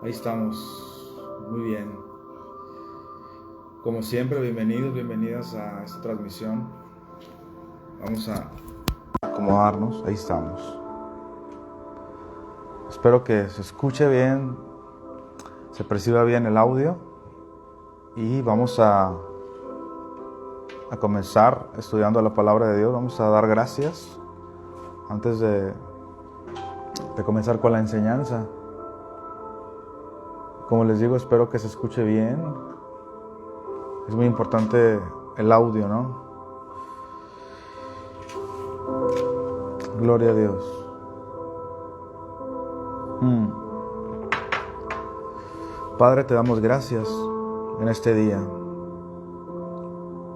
Ahí estamos, muy bien. Como siempre, bienvenidos, bienvenidas a esta transmisión. Vamos a acomodarnos, ahí estamos. Espero que se escuche bien, se perciba bien el audio y vamos a comenzar estudiando la palabra de Dios. Vamos a dar gracias antes de comenzar con la enseñanza. Como les digo, espero que se escuche bien. Es muy importante el audio, ¿no? Gloria a Dios. Padre, te damos gracias en este día.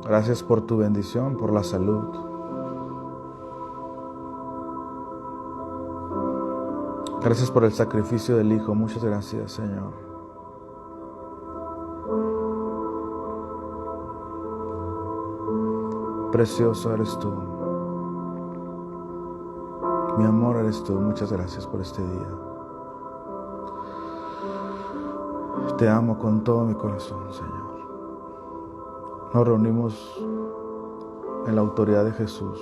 Gracias por tu bendición, por la salud. Gracias por el sacrificio del Hijo. Muchas gracias, Señor. Precioso eres tú. Mi amor eres tú. Muchas gracias por este día. Te amo con todo mi corazón, Señor. Nos reunimos en la autoridad de Jesús.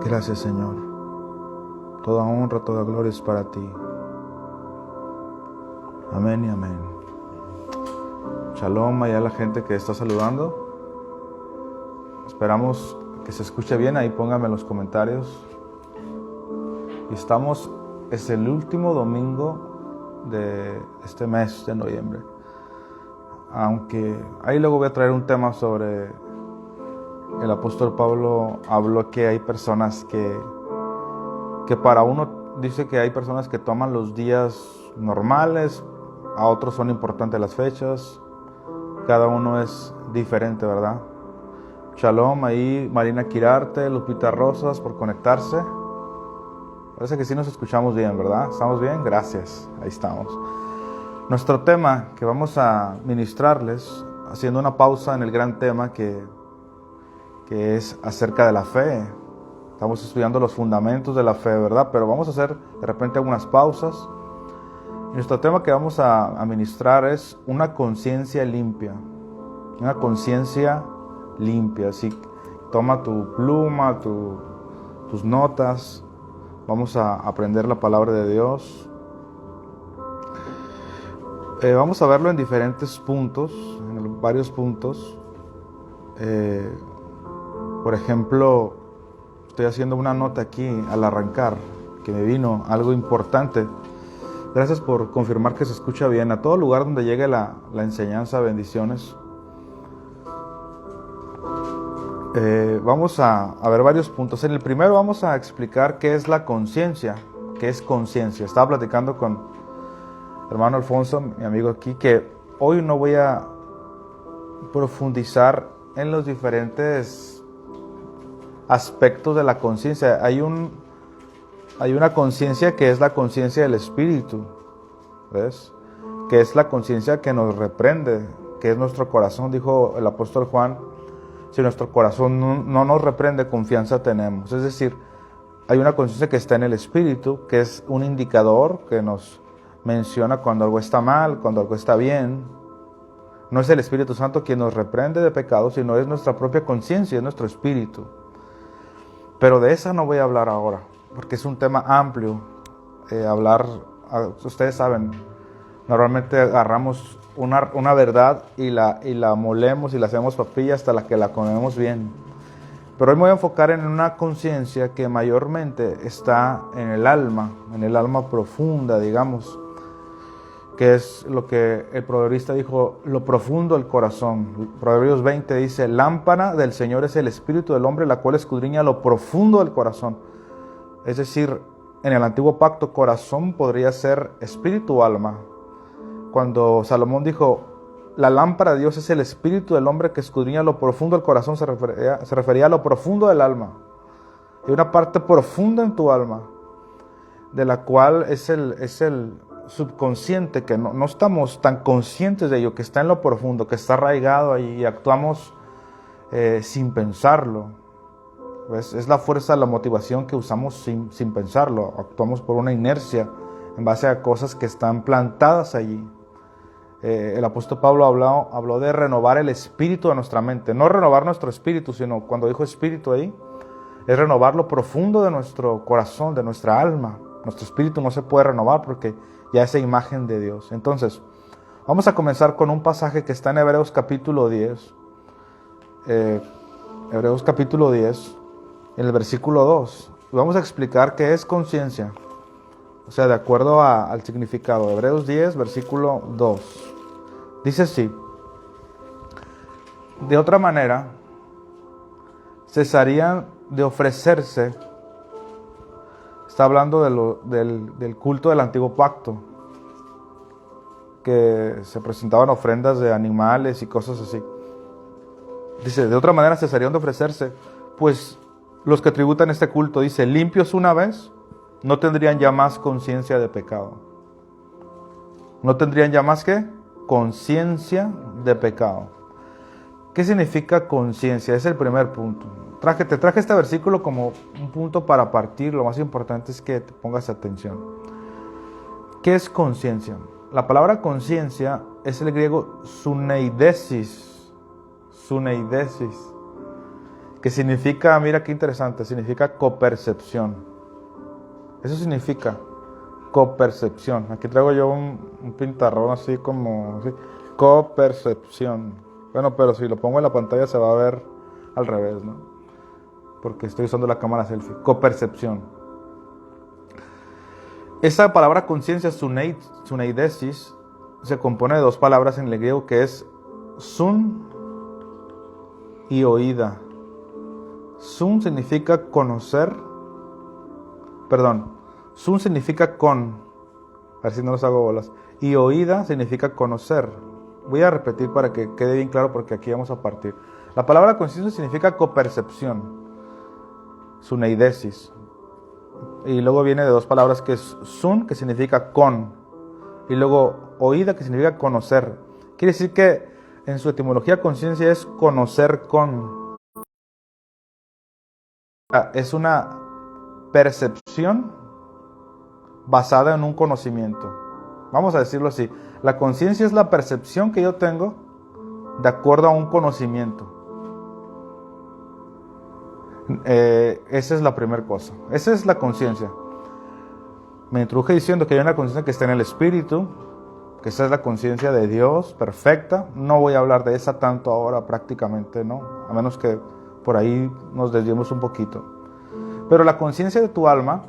Gracias, Señor. Toda honra, toda gloria es para ti. Amén y amén. Shalom allá a la gente que está saludando. Esperamos que se escuche bien. Ahí pónganme en los comentarios. Es el último domingo de este mes de noviembre. Aunque ahí luego voy a traer un tema sobre el apóstol Pablo. Habló que hay personas que para uno dice que hay personas que toman los días normales, a otros son importantes las fechas. Cada uno es diferente, ¿verdad? Shalom ahí, Marina Quirarte, Lupita Rosas por conectarse. Parece que sí nos escuchamos bien, ¿verdad? ¿Estamos bien? Gracias, ahí estamos. Nuestro tema que vamos a ministrarles, haciendo una pausa en el gran tema que es acerca de la fe. Estamos estudiando los fundamentos de la fe, ¿verdad? Pero vamos a hacer de repente algunas pausas. Y nuestro tema que vamos a ministrar es una conciencia limpia. Una conciencia limpia. Así, toma tu pluma, tus notas. Vamos a aprender la palabra de Dios. Vamos a verlo en diferentes puntos, en varios puntos. Por ejemplo, estoy haciendo una nota aquí al arrancar, que me vino algo importante. Gracias por confirmar que se escucha bien. A todo lugar donde llegue la enseñanza, bendiciones. Vamos a ver varios puntos. En el primero vamos a explicar qué es la conciencia. ¿Qué es conciencia? Estaba platicando con hermano Alfonso, mi amigo aquí, que hoy no voy a profundizar en los diferentes aspectos de la conciencia. Hay una conciencia que es la conciencia del Espíritu, ¿ves? Que es la conciencia que nos reprende, que es nuestro corazón. Dijo el apóstol Juan: si nuestro corazón no nos reprende, confianza tenemos. Es decir, hay una conciencia que está en el Espíritu, que es un indicador que nos menciona cuando algo está mal, cuando algo está bien. No es el Espíritu Santo quien nos reprende de pecado, sino es nuestra propia conciencia, es nuestro espíritu. Pero de esa no voy a hablar ahora, porque es un tema amplio. Ustedes saben, normalmente agarramos una verdad y la molemos y la hacemos papilla hasta la que la comemos bien. Pero hoy me voy a enfocar en una conciencia que mayormente está en el alma profunda, digamos, que es lo que el proverbista dijo, lo profundo del corazón. Proverbios 20 dice: lámpara del Señor es el espíritu del hombre, la cual escudriña lo profundo del corazón. Es decir, en el antiguo pacto, corazón podría ser espíritu o alma. Cuando Salomón dijo, la lámpara de Dios es el espíritu del hombre que escudriña lo profundo del corazón, se refería a lo profundo del alma. Hay una parte profunda en tu alma, de la cual es el subconsciente, que no estamos tan conscientes de ello, que está en lo profundo, que está arraigado ahí y actuamos sin pensarlo. ¿Ves? Es la fuerza, la motivación que usamos sin pensarlo. Actuamos por una inercia en base a cosas que están plantadas allí. El apóstol Pablo habló de renovar el espíritu de nuestra mente. No renovar nuestro espíritu, sino cuando dijo espíritu ahí, es renovar lo profundo de nuestro corazón, de nuestra alma. Nuestro espíritu no se puede renovar porque ya es imagen de Dios. Entonces, vamos a comenzar con un pasaje que está en Hebreos capítulo 10. Hebreos capítulo 10, en el versículo 2. Vamos a explicar qué es conciencia. O sea, de acuerdo al significado. Hebreos 10, versículo 2. Dice así: de otra manera, cesarían de ofrecerse. Está hablando del culto del antiguo pacto, que se presentaban ofrendas de animales y cosas así. Dice, de otra manera cesarían de ofrecerse, pues los que tributan este culto, dice, limpios una vez, no tendrían ya más conciencia de pecado. No tendrían ya más que conciencia de pecado. ¿Qué significa conciencia? Es el primer punto. Te traje este versículo como un punto para partir. Lo más importante es que te pongas atención. ¿Qué es conciencia? La palabra conciencia es el griego suneidesis. Suneidesis. Que significa, mira qué interesante, significa copercepción. Eso significa copercepción. Aquí traigo yo un pintarrón así como así. Copercepción. Bueno, pero si lo pongo en la pantalla se va a ver al revés, ¿no? Porque estoy usando la cámara selfie. Copercepción. Esa palabra conciencia, suneidesis, se compone de dos palabras en el griego que es sun y oída. Sun significa conocer. Sun significa con. A ver si no los hago bolas. Y oída significa conocer. Voy a repetir para que quede bien claro porque aquí vamos a partir. La palabra conciencia significa copercepción. Suneidesis. Y luego viene de dos palabras que es sun, que significa con. Y luego oída, que significa conocer. Quiere decir que en su etimología conciencia es conocer con. Es una percepción basada en un conocimiento. Vamos a decirlo así. La conciencia es la percepción que yo tengo de acuerdo a un conocimiento. Esa es la primera cosa. Esa es la conciencia. Me introduje diciendo que hay una conciencia que está en el espíritu, que esa es la conciencia de Dios, perfecta. No voy a hablar de esa tanto ahora prácticamente, ¿no? A menos que por ahí nos desviemos un poquito. Pero la conciencia de tu alma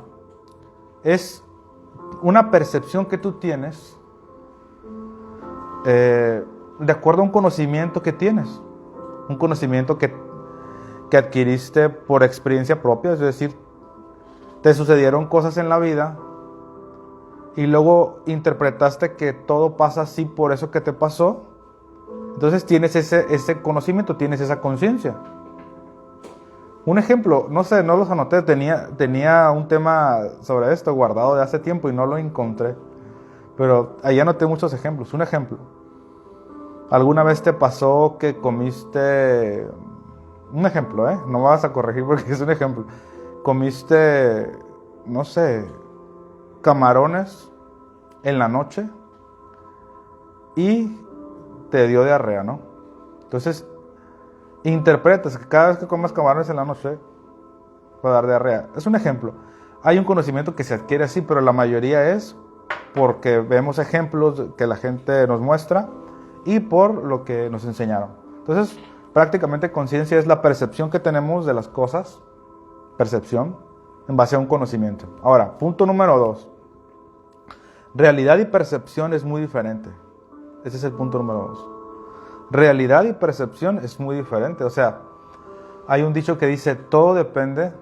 es una percepción que tú tienes de acuerdo a un conocimiento que tienes. Un conocimiento que adquiriste por experiencia propia, es decir, te sucedieron cosas en la vida y luego interpretaste que todo pasa así por eso que te pasó. Entonces tienes ese conocimiento, tienes esa conciencia. Un ejemplo, no sé, no los anoté, tenía un tema sobre esto guardado de hace tiempo y no lo encontré, pero ahí anoté muchos ejemplos. Un ejemplo, ¿alguna vez te pasó que comiste... Un ejemplo, no me vas a corregir porque es un ejemplo. Comiste, no sé, camarones en la noche y te dio diarrea, ¿no? Entonces, interpretas que cada vez que comas camarones en la noche va a dar diarrea. Es un ejemplo. Hay un conocimiento que se adquiere así, pero la mayoría es porque vemos ejemplos que la gente nos muestra y por lo que nos enseñaron. Entonces, prácticamente conciencia es la percepción que tenemos de las cosas, percepción, en base a un conocimiento. Ahora, punto número 2. Realidad y percepción es muy diferente. Ese es el punto número 2. Realidad y percepción es muy diferente. O sea, hay un dicho que dice, todo depende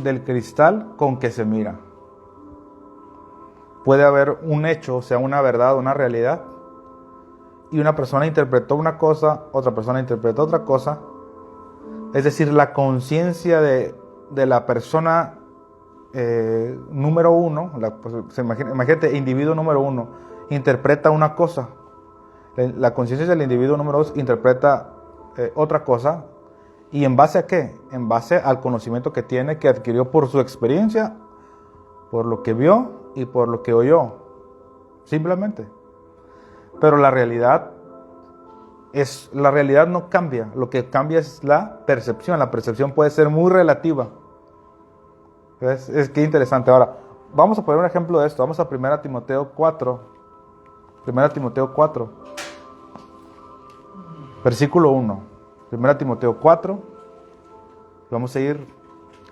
del cristal con que se mira. Puede haber un hecho, o sea, una verdad, una realidad, y una persona interpretó una cosa, otra persona interpretó otra cosa. Es decir, la conciencia de la persona número uno, imagínate, individuo número 1, interpreta una cosa. La conciencia del individuo número 2 interpreta otra cosa. ¿Y en base a qué? En base al conocimiento que tiene, que adquirió por su experiencia, por lo que vio y por lo que oyó, simplemente. Pero la realidad no cambia, lo que cambia es la percepción puede ser muy relativa. Es que interesante. Ahora, vamos a poner un ejemplo de esto, vamos a 1 Timoteo 4, versículo 1, 1 Timoteo 4, vamos a ir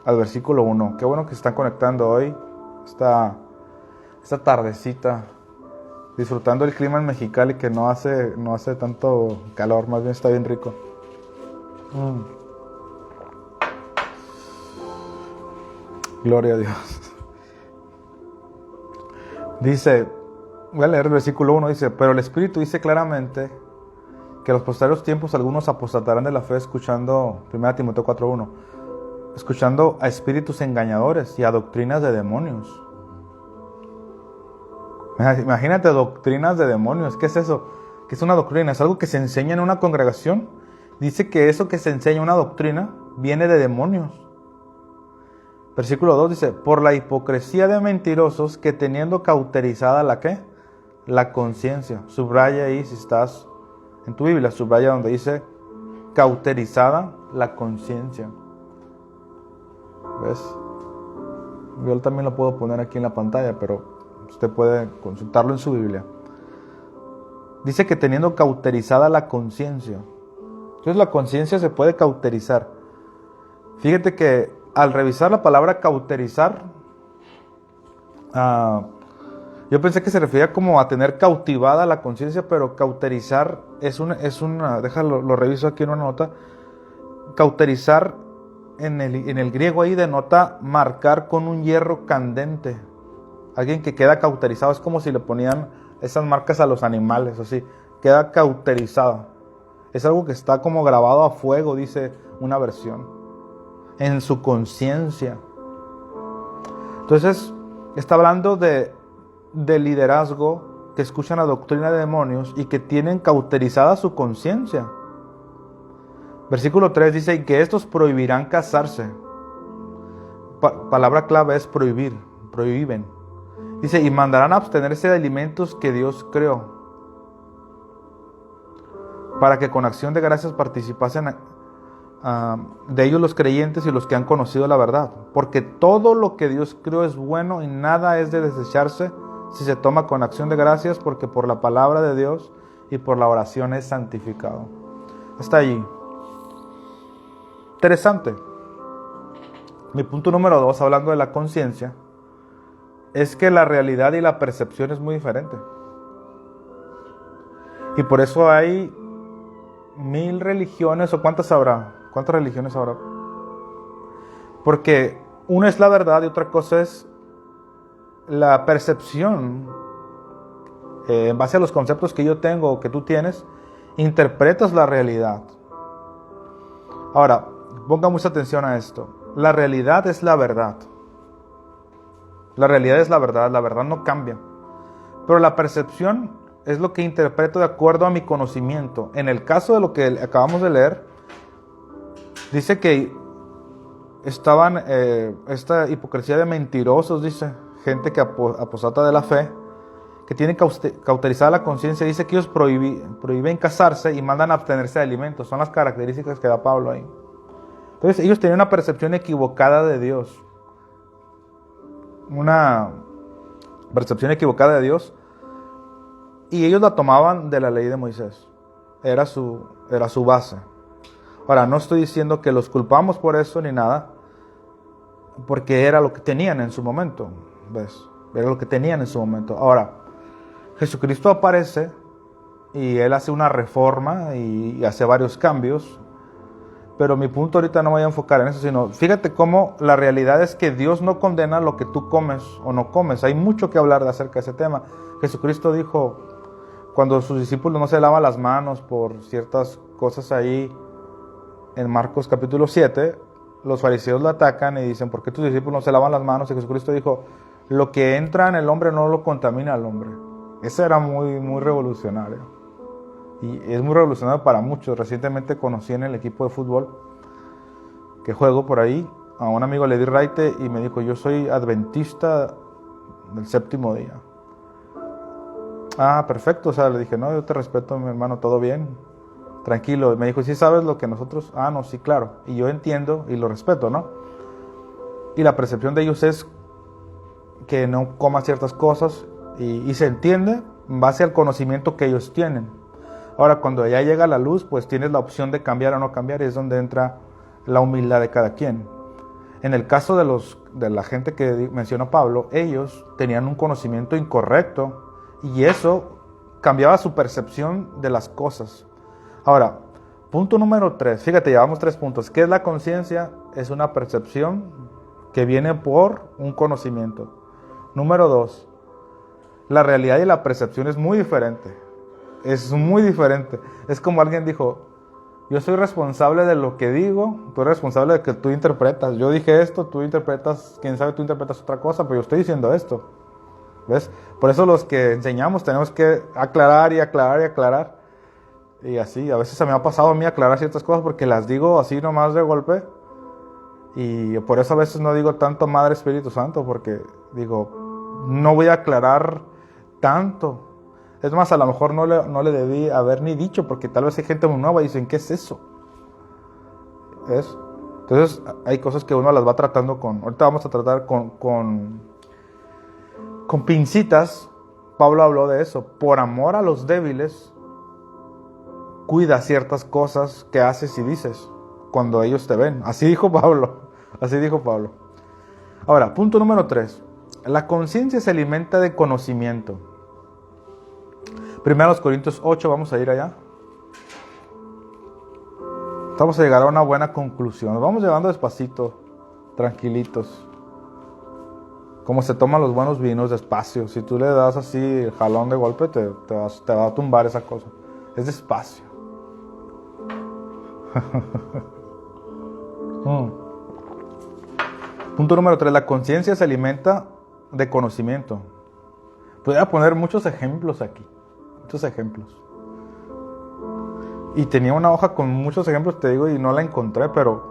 al versículo 1, qué bueno que se están conectando hoy, esta tardecita, disfrutando el clima en Mexicali que no hace tanto calor, más bien está bien rico. Gloria a Dios. Dice, voy a leer el versículo 1, dice, pero el Espíritu dice claramente que en los posteriores tiempos algunos apostatarán de la fe escuchando, 1 Timoteo 4:1, escuchando a espíritus engañadores y a doctrinas de demonios. Imagínate doctrinas de demonios. ¿Qué es eso? ¿Qué es una doctrina? Es algo que se enseña en una congregación. Dice que eso que se enseña, una doctrina, viene de demonios. Versículo 2 dice, por la hipocresía de mentirosos que teniendo cauterizada la ¿qué? La conciencia. Subraya ahí, si estás en tu Biblia, subraya donde dice cauterizada la conciencia. ¿Ves? Yo también lo puedo poner aquí en la pantalla, pero usted puede consultarlo en su Biblia. Dice que teniendo cauterizada la conciencia. Entonces la conciencia se puede cauterizar. Fíjate que al revisar la palabra cauterizar, yo pensé que se refería como a tener cautivada la conciencia, pero cauterizar es una, déjalo, lo reviso aquí en una nota. Cauterizar en el griego ahí denota marcar con un hierro candente. Alguien que queda cauterizado, es como si le ponían esas marcas a los animales, así, queda cauterizado. Es algo que está como grabado a fuego, dice una versión, en su conciencia. Entonces, está hablando de liderazgo que escuchan la doctrina de demonios y que tienen cauterizada su conciencia. Versículo 3 dice, y que estos prohibirán casarse. Palabra clave es prohibir, prohíben. Dice, y mandarán a abstenerse de alimentos que Dios creó, para que con acción de gracias participasen de ellos los creyentes y los que han conocido la verdad. Porque todo lo que Dios creó es bueno y nada es de desecharse si se toma con acción de gracias, porque por la palabra de Dios y por la oración es santificado. Hasta allí. Interesante. Mi punto número 2, hablando de la conciencia, es que la realidad y la percepción es muy diferente. Y por eso hay 1000 religiones, o ¿cuántas habrá? ¿Cuántas religiones habrá? Porque una es la verdad y otra cosa es la percepción. En base a los conceptos que yo tengo o que tú tienes, interpretas la realidad. Ahora, ponga mucha atención a esto. La realidad es la verdad. La realidad es la verdad no cambia. Pero la percepción es lo que interpreto de acuerdo a mi conocimiento. En el caso de lo que acabamos de leer, dice que estaban esta hipocresía de mentirosos, dice, gente que apostata de la fe, que tienen cauterizada la conciencia. Dice que ellos prohíben casarse y mandan a abstenerse de alimentos. Son las características que da Pablo ahí. Entonces ellos tenían una percepción equivocada de Dios. Una percepción equivocada de Dios, y ellos la tomaban de la ley de Moisés. Era su base. Ahora, no estoy diciendo que los culpamos por eso ni nada, porque era lo que tenían en su momento, ¿ves? Era lo que tenían en su momento. Ahora, Jesucristo aparece y Él hace una reforma y hace varios cambios. Pero mi punto ahorita no me voy a enfocar en eso, sino fíjate cómo la realidad es que Dios no condena lo que tú comes o no comes. Hay mucho que hablar acerca de ese tema. Jesucristo dijo, cuando sus discípulos no se lavan las manos por ciertas cosas ahí, en Marcos capítulo 7, los fariseos lo atacan y dicen, ¿por qué tus discípulos no se lavan las manos? Y Jesucristo dijo, lo que entra en el hombre no lo contamina al hombre. Eso era muy, muy revolucionario. Y es muy revolucionario para muchos. Recientemente conocí en el equipo de fútbol que juego por ahí a un amigo, le di raite y me dijo, yo soy adventista del séptimo día. Ah, perfecto, o sea, le dije, no, yo te respeto, mi hermano, todo bien, tranquilo. Y me dijo, ¿sí sabes lo que nosotros? Ah, no, sí, claro. Y yo entiendo y lo respeto, ¿no? Y la percepción de ellos es que no coma ciertas cosas y se entiende en base al conocimiento que ellos tienen. Ahora, cuando ya llega la luz, pues tienes la opción de cambiar o no cambiar, y es donde entra la humildad de cada quien. En el caso de la gente que mencionó Pablo, ellos tenían un conocimiento incorrecto y eso cambiaba su percepción de las cosas. Ahora, punto número 3, fíjate, llevamos 3 puntos. ¿Qué es la conciencia? Es una percepción que viene por un conocimiento. Número 2, la realidad y la percepción es muy diferente. Es muy diferente. Es como alguien dijo, yo soy responsable de lo que digo, tú eres responsable de que tú interpretas. Yo dije esto, tú interpretas, quién sabe, tú interpretas otra cosa, pero yo estoy diciendo esto. ¿Ves? Por eso los que enseñamos tenemos que aclarar y aclarar y aclarar. Y así, a veces se me ha pasado a mí aclarar ciertas cosas porque las digo así nomás de golpe. Y por eso a veces no digo tanto Madre Espíritu Santo, porque digo, no voy a aclarar tanto. Es más, a lo mejor no le debí haber ni dicho, porque tal vez hay gente muy nueva y dicen, ¿qué es eso? ¿Ves? Entonces hay cosas que uno las va tratando ahorita vamos a tratar con pincitas. Pablo habló de eso. Por amor a los débiles, cuida ciertas cosas que haces y dices cuando ellos te ven. Así dijo Pablo. Así dijo Pablo. Ahora, punto número 3. La conciencia se alimenta de conocimiento. 1 Corintios 8, vamos a ir allá. Vamos a llegar a una buena conclusión. Nos vamos llevando despacito, tranquilitos. Como se toman los buenos vinos, despacio. Si tú le das así el jalón de golpe, te va a tumbar esa cosa. Es despacio. Punto número 3. La conciencia se alimenta de conocimiento. Podría poner muchos ejemplos aquí. Muchos ejemplos. Y tenía una hoja con muchos ejemplos, te digo, y no la encontré, pero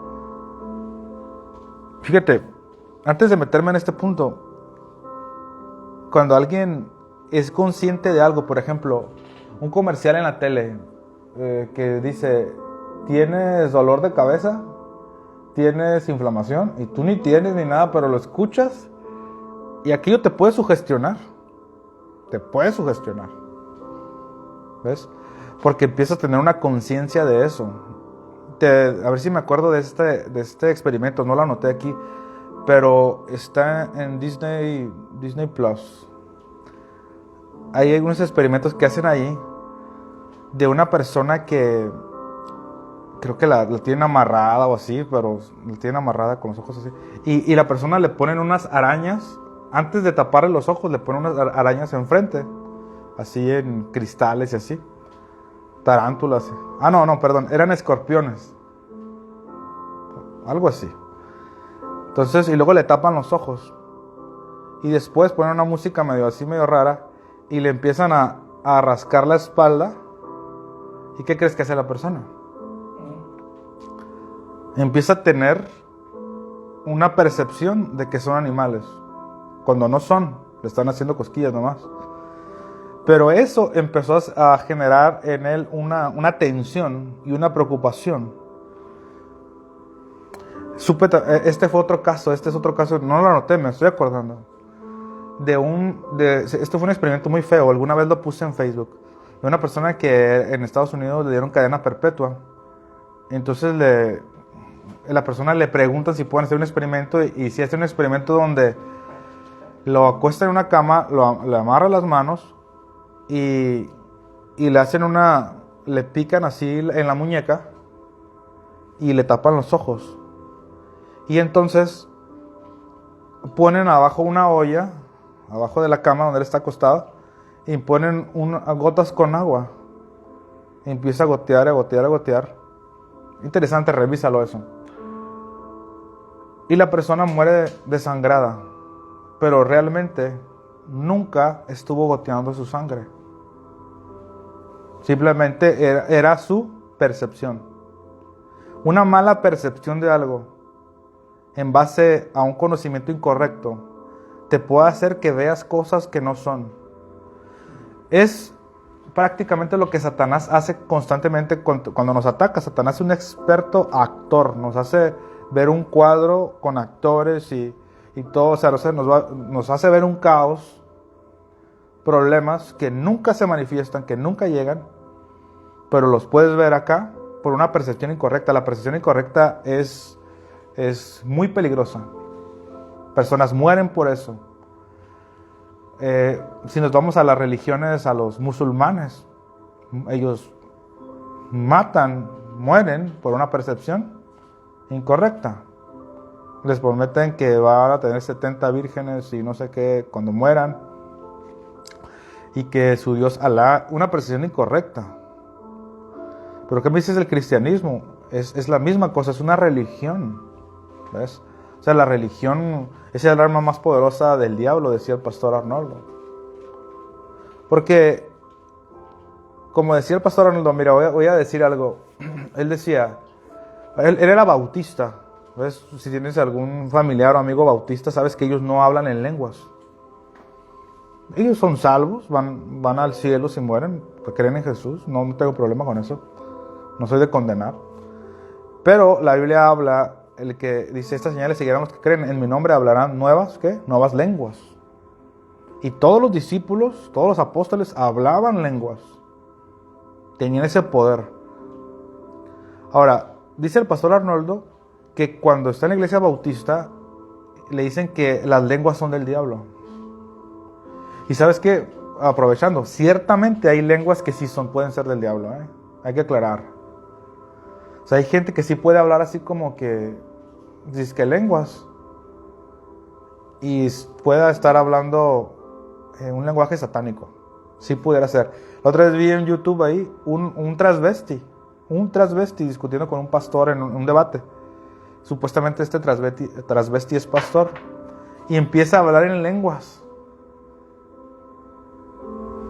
fíjate, antes de meterme en este punto, cuando alguien es consciente de algo, por ejemplo, un comercial en la tele que dice, ¿tienes dolor de cabeza? ¿Tienes inflamación? Y tú ni tienes ni nada, pero lo escuchas y aquello te puede sugestionar. Te puede sugestionar. ¿Ves? Porque empiezas a tener una conciencia de eso. A ver si me acuerdo de este experimento, no lo anoté aquí, pero está en Disney Plus. Hay algunos experimentos que hacen ahí de una persona que creo que la tienen amarrada o así, pero la tienen amarrada con los ojos así. Y la persona le ponen unas arañas, antes de taparle los ojos, le ponen unas arañas enfrente, así en cristales y así. Tarántulas. No, perdón, eran escorpiones. Algo así. Entonces, y luego le tapan los ojos. Y después ponen una música medio rara y le empiezan a rascar la espalda. ¿Y qué crees que hace la persona? Empieza a tener una percepción de que son animales, cuando no son, le están haciendo cosquillas nomás. Pero eso empezó a generar en él una tensión y una preocupación. Este es otro caso, no lo anoté, me estoy acordando. Esto fue un experimento muy feo, alguna vez lo puse en Facebook, de una persona que en Estados Unidos le dieron cadena perpetua. Entonces la persona le pregunta si pueden hacer un experimento, y si hace un experimento donde lo acuesta en una cama, le amarra las manos y le hacen le pican así en la muñeca y le tapan los ojos. Y entonces ponen abajo una olla, abajo de la cama donde él está acostado, y ponen gotas con agua. Y empieza a gotear, a gotear, a gotear. Interesante, revísalo eso. Y la persona muere desangrada, pero realmente nunca estuvo goteando su sangre. Simplemente era su percepción. Una mala percepción de algo en base a un conocimiento incorrecto te puede hacer que veas cosas que no son. Es prácticamente lo que Satanás hace constantemente cuando nos ataca. Satanás es un experto actor, nos hace ver un cuadro con actores y todo, o sea, nos hace ver un caos, problemas que nunca se manifiestan, que nunca llegan, pero los puedes ver acá por una percepción incorrecta. La percepción incorrecta es muy peligrosa. Personas mueren por eso. Si nos vamos a las religiones, a los musulmanes, ellos matan, mueren por una percepción incorrecta. Les prometen que van a tener 70 vírgenes y no sé qué cuando mueran, y que su Dios Alá, una percepción incorrecta. Pero ¿qué me dices del cristianismo? Es la misma cosa, es una religión, ¿ves? O sea, la religión es el arma más poderosa del diablo, decía el pastor Arnoldo. Porque, como decía el pastor Arnoldo, mira, voy a decir algo. Él decía, él era bautista, ¿ves? Si tienes algún familiar o amigo bautista, sabes que ellos no hablan en lenguas. Ellos son salvos, van al cielo si mueren, creen en Jesús, no tengo problema con eso. No soy de condenar. Pero la Biblia habla, el que dice, estas señales seguirán los que creen, en mi nombre hablarán nuevas lenguas. Y todos los discípulos, todos los apóstoles hablaban lenguas. Tenían ese poder. Ahora, dice el pastor Arnoldo que cuando está en la iglesia bautista, le dicen que las lenguas son del diablo. Y sabes qué, aprovechando, ciertamente hay lenguas que sí pueden ser del diablo, ¿eh? Hay que aclarar. O sea, hay gente que sí puede hablar así como que, dice que lenguas, y pueda estar hablando un lenguaje satánico. Sí pudiera ser. La otra vez vi en YouTube ahí un transvesti discutiendo con un pastor en un debate. Supuestamente este transvesti es pastor y empieza a hablar en lenguas.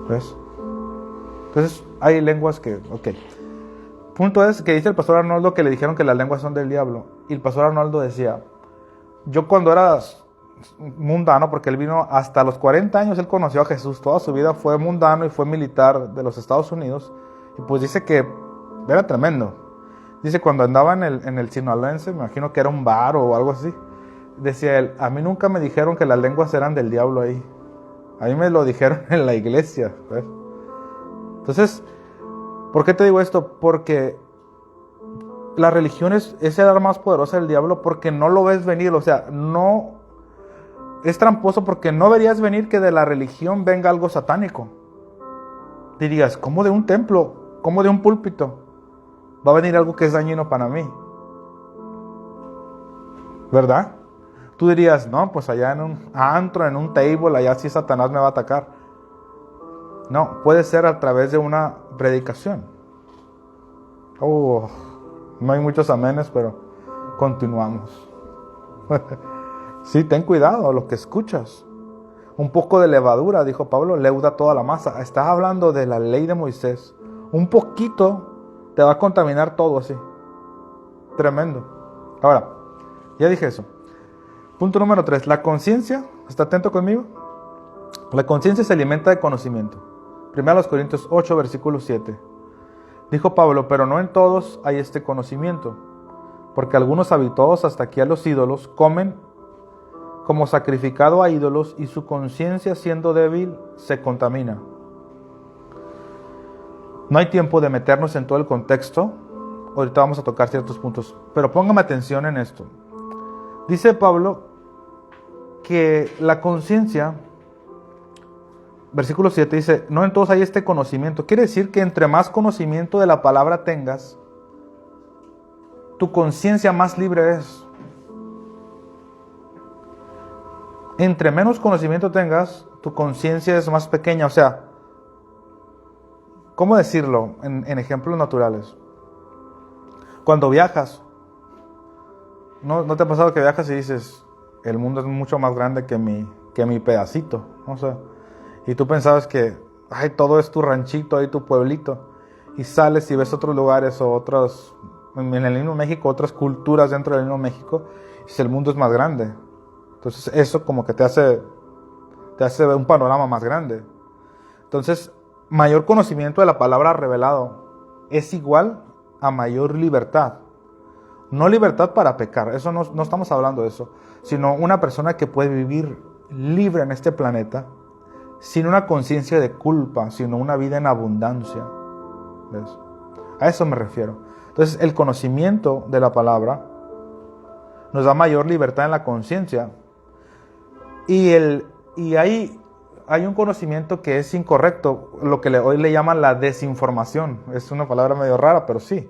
¿Ves? Entonces hay lenguas que, ok. Punto es que dice el pastor Arnoldo que le dijeron que las lenguas son del diablo. Y el pastor Arnoldo decía, yo cuando era mundano, porque él vino hasta los 40 años, él conoció a Jesús, toda su vida fue mundano y fue militar de los Estados Unidos. Y pues dice que era tremendo. Dice, cuando andaba en el sinaloense, me imagino que era un bar o algo así, decía él, a mí nunca me dijeron que las lenguas eran del diablo ahí. A mí me lo dijeron en la iglesia, ¿ves? Entonces, ¿por qué te digo esto? Porque la religión es el arma más poderosa del diablo, porque no lo ves venir. O sea, no es tramposo, porque no verías venir que de la religión venga algo satánico. Dirías, ¿cómo de un templo? ¿Cómo de un púlpito va a venir algo que es dañino para mí? ¿Verdad? Tú dirías, no, pues allá en un antro, en un table, allá sí Satanás me va a atacar. No, puede ser a través de una predicación. No hay muchos amenes, pero continuamos. Sí, ten cuidado lo que escuchas. Un poco de levadura, dijo Pablo, leuda toda la masa. Estás hablando de la ley de Moisés. Un poquito te va a contaminar todo así. Tremendo. Ahora, ya dije eso. Punto número 3. La conciencia, ¿está atento conmigo? La conciencia se alimenta de conocimiento. 1 Corintios 8, versículo 7. Dijo Pablo, pero no en todos hay este conocimiento, porque algunos habituados hasta aquí a los ídolos comen como sacrificado a ídolos y su conciencia siendo débil se contamina. No hay tiempo de meternos en todo el contexto. Ahorita vamos a tocar ciertos puntos, pero póngame atención en esto. Dice Pablo que la conciencia, versículo 7 dice, no en todos hay este conocimiento. Quiere decir que entre más conocimiento de la palabra tengas, tu conciencia más libre es. Entre menos conocimiento tengas, tu conciencia es más pequeña. O sea, ¿cómo decirlo en ejemplos naturales? Cuando viajas, ¿no te ha pasado que viajas y dices, el mundo es mucho más grande que mi pedacito? No sé. Y tú pensabas que todo es tu ranchito, ahí tu pueblito. Y sales y ves otros lugares o otros, en el mismo México, otras culturas dentro del mismo México. Y el mundo es más grande. Entonces eso como que te hace te hace ver un panorama más grande. Entonces, mayor conocimiento de la palabra revelado es igual a mayor libertad. No libertad para pecar, eso no estamos hablando de eso, sino una persona que puede vivir libre en este planeta sin una conciencia de culpa, sino una vida en abundancia. ¿Ves? A eso me refiero. Entonces, el conocimiento de la palabra nos da mayor libertad en la conciencia. Y hay un conocimiento que es incorrecto, lo que hoy le llaman la desinformación. Es una palabra medio rara, pero sí.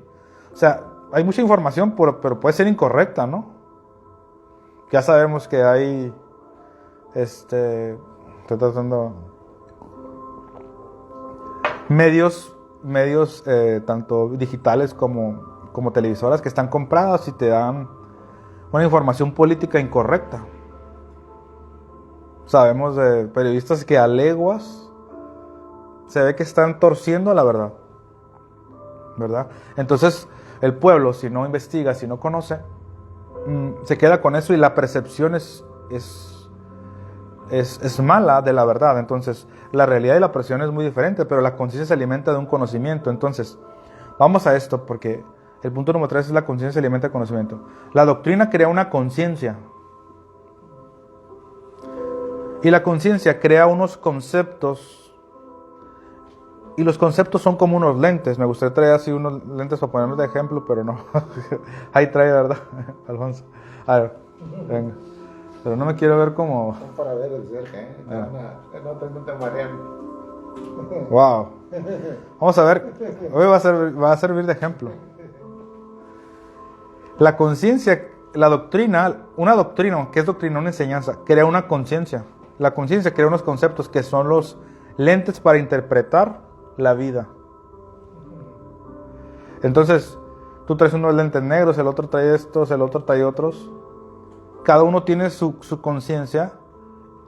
O sea, hay mucha información, pero puede ser incorrecta, ¿no? Ya sabemos que hay, estoy tratando, medios tanto digitales como televisoras que están compradas y te dan una información política incorrecta. Sabemos de periodistas que a leguas se ve que están torciendo la verdad, ¿verdad? Entonces el pueblo, si no investiga, si no conoce, se queda con eso y la percepción es mala de la verdad. Entonces la realidad y la percepción es muy diferente, pero la conciencia se alimenta de un conocimiento. Entonces vamos a esto, porque el punto número 3 es la conciencia se alimenta de conocimiento. La doctrina crea una conciencia, y la conciencia crea unos conceptos, y los conceptos son como unos lentes. Me gustaría traer así unos lentes para ponernos de ejemplo, pero no. Ahí trae, ¿verdad, Alfonso? A ver, venga. Pero no me quiero ver como... Son para ver de cerca, ¿eh? No te marean. Wow. Vamos a ver. Hoy va a servir de ejemplo. La conciencia, la doctrina, una doctrina, ¿qué es doctrina? Una enseñanza, crea una conciencia. La conciencia crea unos conceptos que son los lentes para interpretar la vida. Entonces, tú traes unos lentes negros, el otro trae estos, el otro trae otros. Cada uno tiene su conciencia,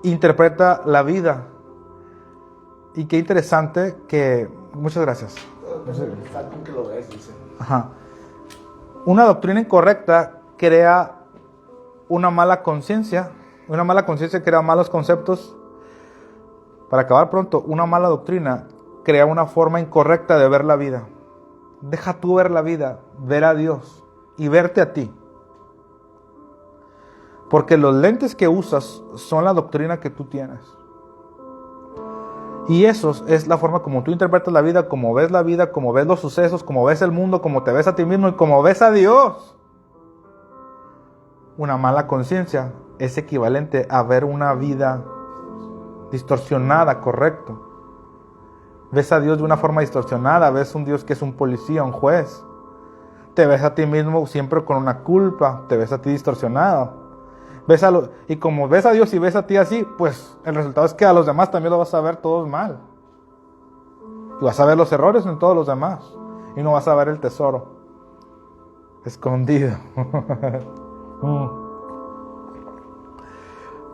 interpreta la vida. Y qué interesante que... Muchas gracias. Falta que lo ves, dice. Ajá. Una doctrina incorrecta crea una mala conciencia. Una mala conciencia crea malos conceptos. Para acabar pronto, una mala doctrina crea una forma incorrecta de ver la vida. Deja tú ver la vida, ver a Dios y verte a ti. Porque los lentes que usas son la doctrina que tú tienes. Y eso es la forma como tú interpretas la vida, como ves los sucesos, como ves el mundo, como te ves a ti mismo y como ves a Dios. Una mala conciencia es equivalente a ver una vida distorsionada, correcto. Ves a Dios de una forma distorsionada, ves un Dios que es un policía, un juez. Te ves a ti mismo siempre con una culpa, te ves a ti distorsionado. Y como ves a Dios y ves a ti así, pues el resultado es que a los demás también lo vas a ver todos mal. Y vas a ver los errores en todos los demás. Y no vas a ver el tesoro escondido.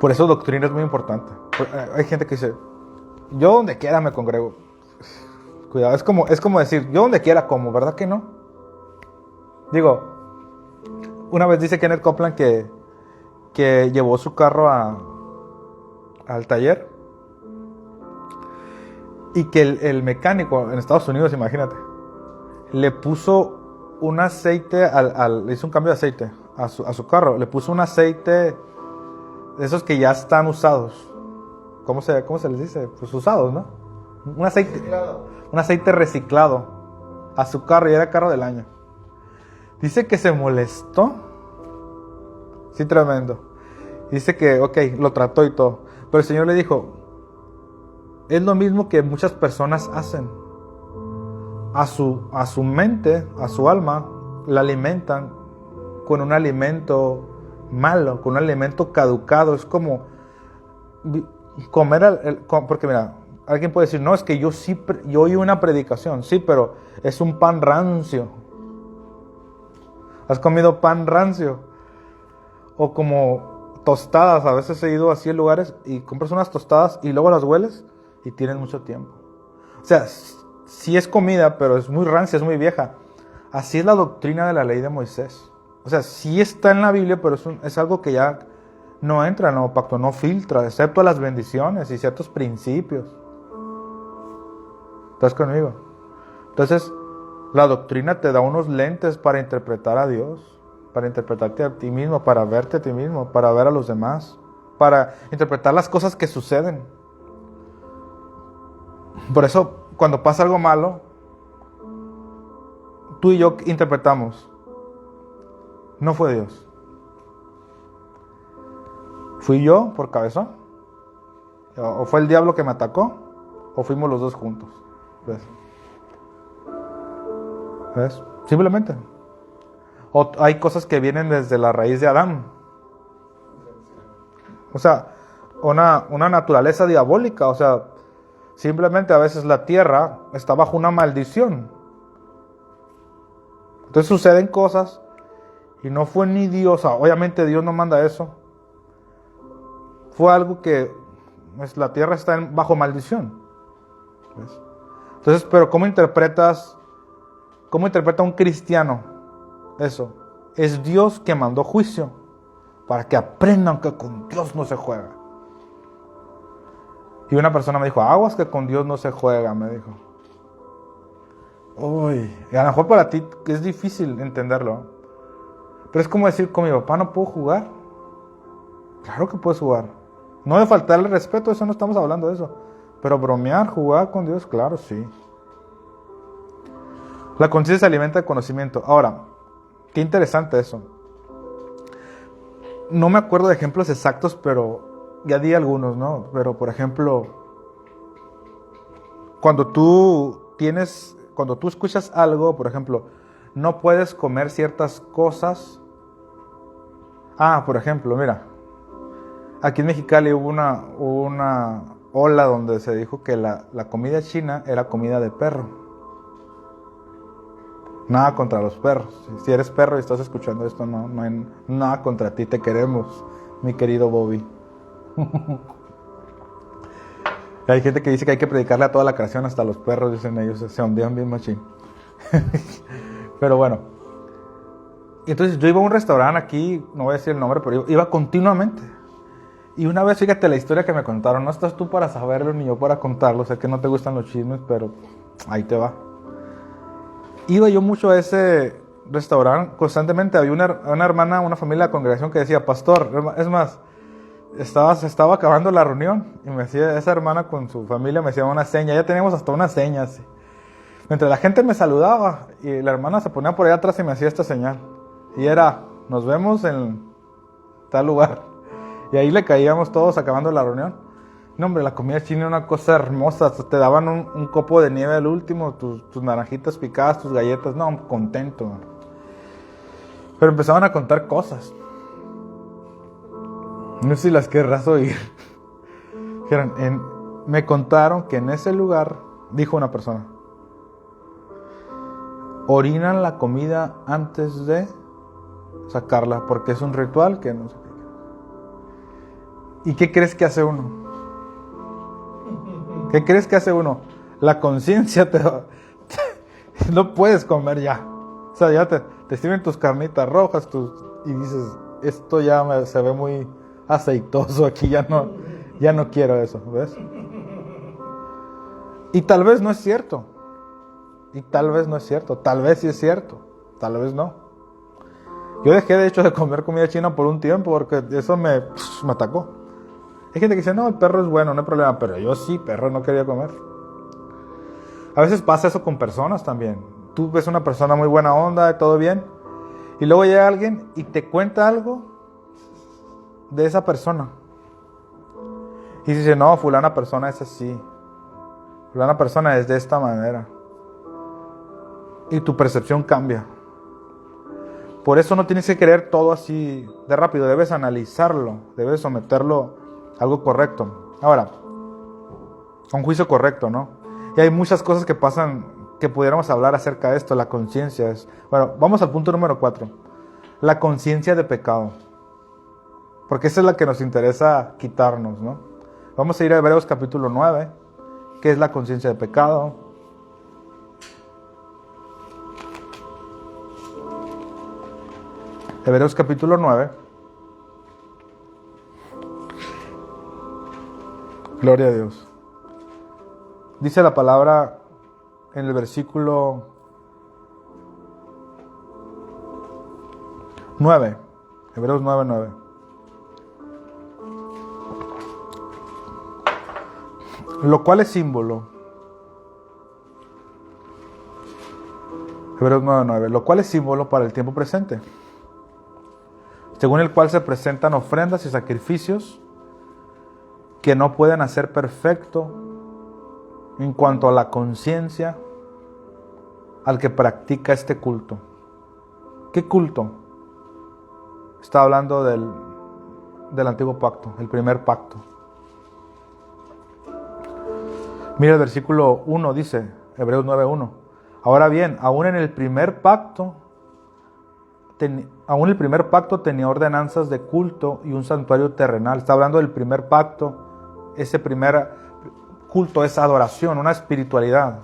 Por eso doctrina es muy importante. Hay gente que dice, yo donde quiera me congrego. Cuidado, es como decir, yo donde quiera como, ¿verdad que no? Digo, una vez dice Kenneth Copeland que llevó su carro al taller y que el mecánico en Estados Unidos, imagínate, le puso un aceite, le hizo un cambio de aceite a su carro, le puso un aceite de esos que ya están usados. ¿Cómo se les dice? Pues usados, ¿no? Un aceite reciclado a su carro, y era carro del año. Dice que se molestó. Sí, tremendo. Dice que, ok, lo trató y todo. Pero el Señor le dijo, es lo mismo que muchas personas hacen. A su mente, a su alma, la alimentan con un alimento malo, con un alimento caducado. Es como comer, porque mira, alguien puede decir, no, es que yo oí una predicación. Sí, pero es un pan rancio. ¿Has comido pan rancio? O como tostadas, a veces he ido así en lugares y compras unas tostadas y luego las hueles y tienen mucho tiempo. O sea, sí es comida, pero es muy rancia, es muy vieja. Así es la doctrina de la ley de Moisés. O sea, sí está en la Biblia, pero es algo que ya no entra en el nuevo pacto, no filtra, excepto las bendiciones y ciertos principios. ¿Estás conmigo? Entonces, la doctrina te da unos lentes para interpretar a Dios, para interpretarte a ti mismo, para verte a ti mismo, para ver a los demás, para interpretar las cosas que suceden. Por eso, cuando pasa algo malo, tú y yo interpretamos, no fue Dios. ¿Fui yo por cabezón? ¿O fue el diablo que me atacó? ¿O fuimos los dos juntos? ¿Ves? Simplemente. O hay cosas que vienen desde la raíz de Adán. O sea, una naturaleza diabólica. O sea, simplemente a veces la tierra está bajo una maldición. Entonces suceden cosas y no fue ni Dios. Obviamente Dios no manda eso. Fue algo que la tierra está bajo maldición. ¿Ves? Entonces, pero ¿cómo interpreta un cristiano eso? Es Dios que mandó juicio para que aprendan que con Dios no se juega. Y una persona me dijo, aguas que con Dios no se juega, me dijo. Uy, y a lo mejor para ti es difícil entenderlo. Pero es como decir, con mi papá no puedo jugar. Claro que puedes jugar. No de faltarle respeto, eso no estamos hablando de eso. Pero bromear, jugar con Dios, claro, sí. La conciencia se alimenta de conocimiento. Ahora, qué interesante eso. No me acuerdo de ejemplos exactos, pero ya di algunos, ¿no? Pero, por ejemplo, cuando tú escuchas algo, por ejemplo, no puedes comer ciertas cosas. Por ejemplo, mira, aquí en Mexicali hubo una ola donde se dijo que la comida china era comida de perro. Nada contra los perros. Si eres perro y estás escuchando esto, no hay nada contra ti. Te queremos, mi querido Bobby. Hay gente que dice que hay que predicarle a toda la creación, hasta los perros, dicen ellos, se ondean bien machín. Pero bueno. Entonces yo iba a un restaurante aquí, no voy a decir el nombre, pero iba continuamente. Y una vez, fíjate la historia que me contaron. No estás tú para saberlo ni yo para contarlo. Sé que no te gustan los chismes, pero ahí te va. Iba yo mucho a ese restaurante constantemente. Había una hermana, una familia de congregación que decía, pastor, es más, se estaba acabando la reunión y me hacía, esa hermana con su familia me hacía una seña. Ya teníamos hasta una seña así. Mientras la gente me saludaba y la hermana se ponía por allá atrás y me hacía esta señal. Y era, nos vemos en tal lugar. Y ahí le caíamos todos acabando la reunión. No, hombre, la comida china era una cosa hermosa. Te daban un copo de nieve al último, tus naranjitas picadas, tus galletas. No, contento. Pero empezaban a contar cosas. No sé si las querrás oír. Me contaron que en ese lugar, dijo una persona, orinan la comida antes de sacarla, porque es un ritual que no sé qué. ¿Y qué crees que hace uno? ¿Qué crees que hace uno? La conciencia no puedes comer ya. O sea, ya te sirven tus carnitas rojas y dices, esto ya se ve muy aceitoso aquí, ya no quiero eso, ¿ves? Y tal vez no es cierto. Tal vez sí es cierto. Tal vez no. Yo dejé de hecho de comer comida china por un tiempo porque eso me atacó. Hay gente que dice, no, el perro es bueno, no hay problema. Pero yo sí, perro no quería comer. A veces pasa eso con personas también. Tú ves una persona muy buena onda, todo bien. Y luego llega alguien y te cuenta algo de esa persona. Y dice, no, fulana persona es así. Fulana persona es de esta manera. Y tu percepción cambia. Por eso no tienes que creer todo así de rápido. Debes analizarlo. Debes someterlo a algo correcto. Ahora, un juicio correcto, ¿no? Y hay muchas cosas que pasan que pudiéramos hablar acerca de esto. La conciencia es... Bueno, vamos al punto número 4. La conciencia de pecado. Porque esa es la que nos interesa quitarnos, ¿no? Vamos a ir a Hebreos capítulo 9. ¿Qué es la conciencia de pecado? Hebreos capítulo 9. Gloria a Dios. Dice la palabra en el versículo 9, Hebreos 9:9. Lo cual es símbolo. Hebreos 9:9. Lo cual es símbolo para el tiempo presente, según el cual se presentan ofrendas y sacrificios que no pueden hacer perfecto en cuanto a la conciencia al que practica este culto. ¿Qué culto? Está hablando del antiguo pacto, el primer pacto. Mira el versículo 1, dice, Hebreos 9:1. Ahora bien, aún el primer pacto tenía ordenanzas de culto y un santuario terrenal. Está hablando del primer pacto. Ese primer culto es adoración, una espiritualidad.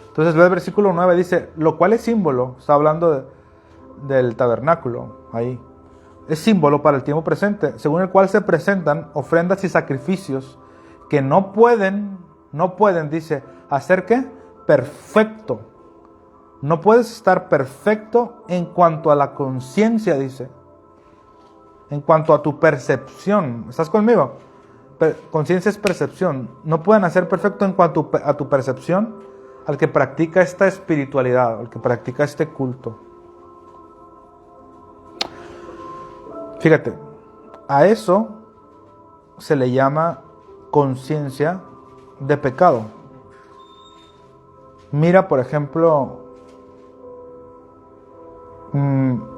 Entonces ve el versículo 9, dice, lo cual es símbolo. Está hablando del tabernáculo, ahí. Es símbolo para el tiempo presente, según el cual se presentan ofrendas y sacrificios que no pueden, dice, ¿hacer qué? Perfecto. No puedes estar perfecto en cuanto a la conciencia, dice. En cuanto a tu percepción. ¿Estás conmigo? Conciencia es percepción. No pueden hacer perfecto en cuanto a tu percepción al que practica esta espiritualidad, al que practica este culto. Fíjate, a eso se le llama conciencia de pecado. Mira, por ejemplo,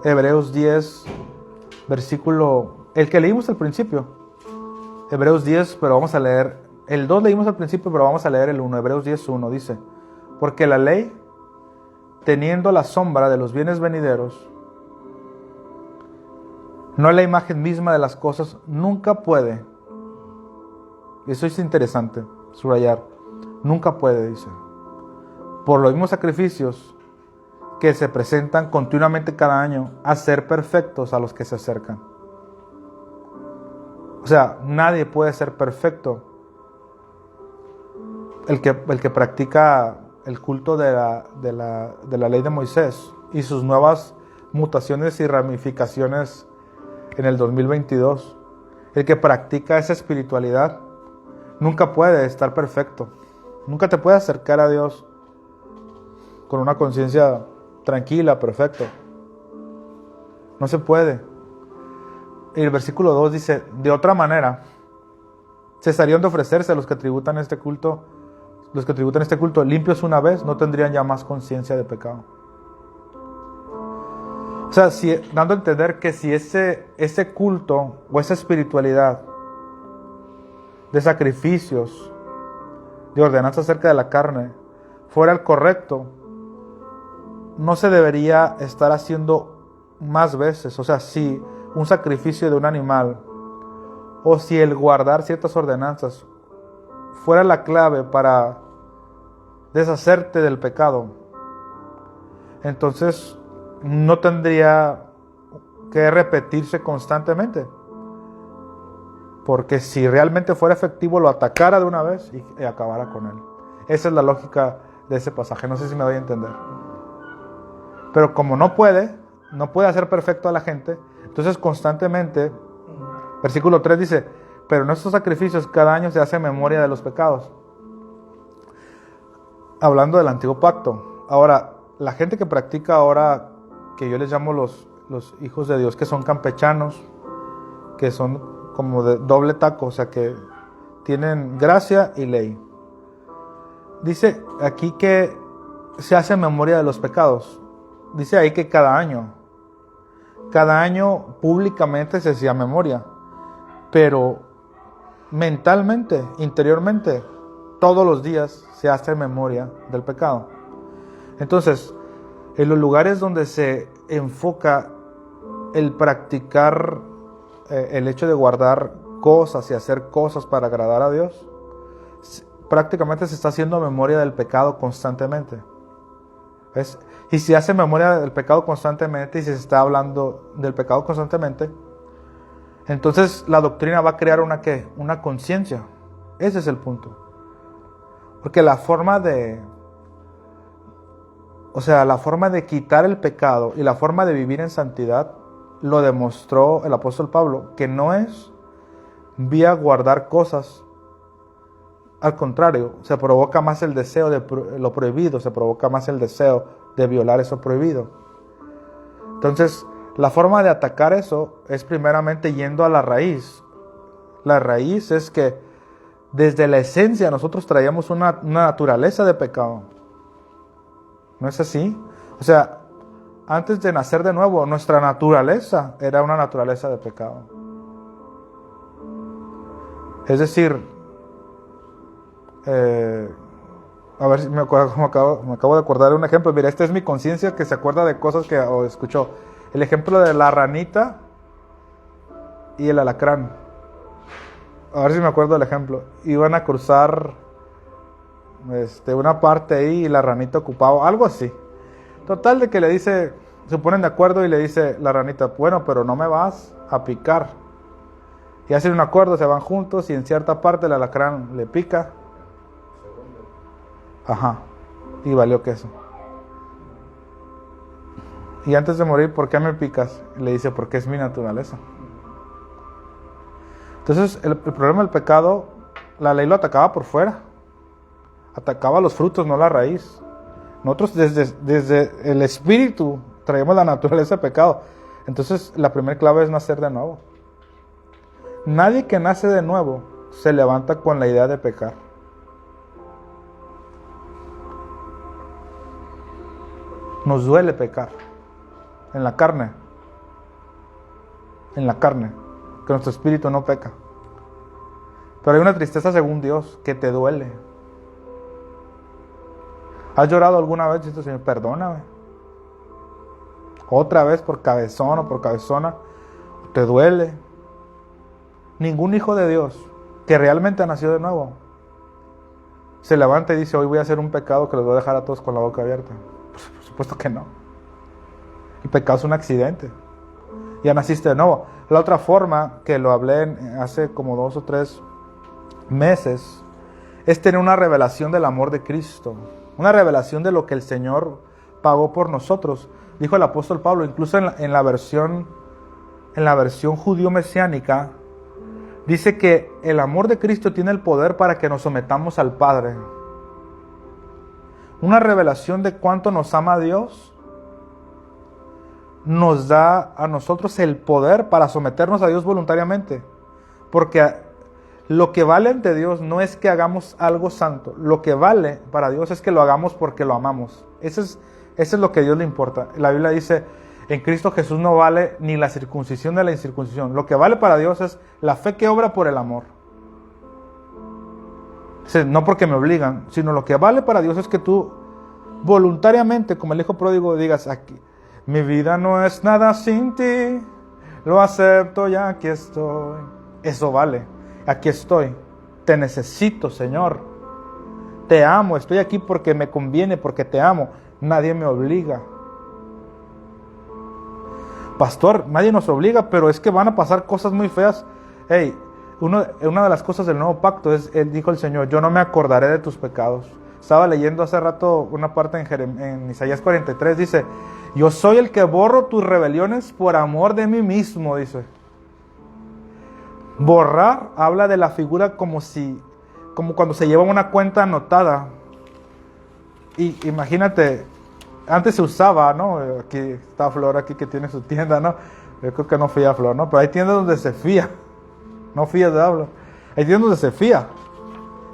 Hebreos 10, versículo, el que leímos al principio. Hebreos 10, pero vamos a leer, el 2 leímos al principio, pero vamos a leer el 1. Hebreos 10:1 dice, porque la ley, teniendo la sombra de los bienes venideros, no la imagen misma de las cosas, nunca puede, eso es interesante, subrayar, nunca puede, dice, por los mismos sacrificios que se presentan continuamente cada año, a ser perfectos a los que se acercan. O sea, nadie puede ser perfecto. El que practica el culto de la ley de Moisés y sus nuevas mutaciones y ramificaciones en el 2022. El que practica esa espiritualidad nunca puede estar perfecto. Nunca te puede acercar a Dios con una conciencia tranquila, perfecta. No se puede. Y el versículo 2 dice, de otra manera, cesarían de ofrecerse los que tributan este culto, limpios una vez, no tendrían ya más conciencia de pecado. O sea, dando a entender que si ese culto o esa espiritualidad de sacrificios, de ordenanza acerca de la carne, fuera el correcto, no se debería estar haciendo más veces. O sea, si un sacrificio de un animal o si el guardar ciertas ordenanzas fuera la clave para deshacerte del pecado, entonces no tendría que repetirse constantemente, porque si realmente fuera efectivo lo atacara de una vez y acabara con él. Esa es la lógica de ese pasaje, no sé si me doy a entender. Pero como no puede hacer perfecto a la gente, entonces constantemente, versículo 3 dice, pero en estos sacrificios cada año se hace memoria de los pecados. Hablando del antiguo pacto. Ahora, la gente que practica ahora, que yo les llamo los hijos de Dios, que son campechanos, que son como de doble taco, o sea que tienen gracia y ley. Dice aquí que se hace memoria de los pecados. Dice ahí que cada año públicamente se hacía memoria, pero mentalmente, interiormente, todos los días se hace memoria del pecado. Entonces, en los lugares donde se enfoca el practicar, el hecho de guardar cosas y hacer cosas para agradar a Dios, prácticamente se está haciendo memoria del pecado constantemente. ¿Ves? Y si hace memoria del pecado constantemente y si se está hablando del pecado constantemente, entonces la doctrina va a crear una conciencia. Ese es el punto. Porque la forma de quitar el pecado y la forma de vivir en santidad lo demostró el apóstol Pablo, que no es vía guardar cosas. Al contrario, se provoca más el deseo de lo prohibido, se provoca más el deseo de violar eso prohibido. Entonces, la forma de atacar eso es primeramente yendo a la raíz. La raíz es que desde la esencia nosotros traíamos una naturaleza de pecado. ¿No es así? O sea, antes de nacer de nuevo, nuestra naturaleza era una naturaleza de pecado. Es decir, a ver si me acabo de acordar de un ejemplo. Mira, esta es mi conciencia que se acuerda de cosas que escuchó. El ejemplo de la ranita y el alacrán. A ver si me acuerdo del ejemplo. Iban a cruzar una parte ahí y la ranita ocupaba, algo así. Total de que le dice, se ponen de acuerdo y le dice la ranita, bueno, pero no me vas a picar. Y hacen un acuerdo, se van juntos y en cierta parte el alacrán le pica. Ajá, y valió queso. Y antes de morir, ¿por qué me picas? Y le dice, porque es mi naturaleza. Entonces, el problema del pecado, la ley lo atacaba por fuera. Atacaba los frutos, no la raíz. Nosotros desde el espíritu traemos la naturaleza de pecado. Entonces, la primera clave es nacer de nuevo. Nadie que nace de nuevo se levanta con la idea de pecar. Nos duele pecar. En la carne. Que nuestro espíritu no peca. Pero hay una tristeza según Dios que te duele. ¿Has llorado alguna vez y dices, Señor, perdóname? Otra vez por cabezón o por cabezona. Te duele. Ningún hijo de Dios que realmente ha nacido de nuevo se levanta y dice, hoy voy a hacer un pecado que los voy a dejar a todos con la boca abierta. Pues, por supuesto que no. El pecado es un accidente. Ya naciste de nuevo. La otra forma, que lo hablé hace como 2 o 3 meses, es tener una revelación del amor de Cristo. Una revelación de lo que el Señor pagó por nosotros. Dijo el apóstol Pablo, incluso en la versión judío mesiánica, dice que el amor de Cristo tiene el poder para que nos sometamos al Padre. Una revelación de cuánto nos ama Dios nos da a nosotros el poder para someternos a Dios voluntariamente. Porque lo que vale ante Dios no es que hagamos algo santo. Lo que vale para Dios es que lo hagamos porque lo amamos. Eso es lo que a Dios le importa. La Biblia dice, en Cristo Jesús no vale ni la circuncisión ni la incircuncisión. Lo que vale para Dios es la fe que obra por el amor. No porque me obligan, sino lo que vale para Dios es que tú voluntariamente, como el hijo pródigo, digas, aquí, mi vida no es nada sin ti, lo acepto y aquí estoy. Eso vale, aquí estoy, te necesito, Señor, te amo, estoy aquí porque me conviene, porque te amo, nadie me obliga. Pastor, nadie nos obliga, pero es que van a pasar cosas muy feas. Hey, una de las cosas del nuevo pacto es, dijo el Señor, yo no me acordaré de tus pecados. Estaba leyendo hace rato una parte en Isaías 43, dice, yo soy el que borro tus rebeliones por amor de mí mismo, dice. Borrar habla de la figura como cuando se lleva una cuenta anotada. Y imagínate, antes se usaba, ¿no? Aquí está Flor aquí que tiene su tienda, ¿no? Yo creo que no fía Flor, ¿no? Pero hay tiendas donde se fía. No fías de hablo. Hay tiendas donde se fía.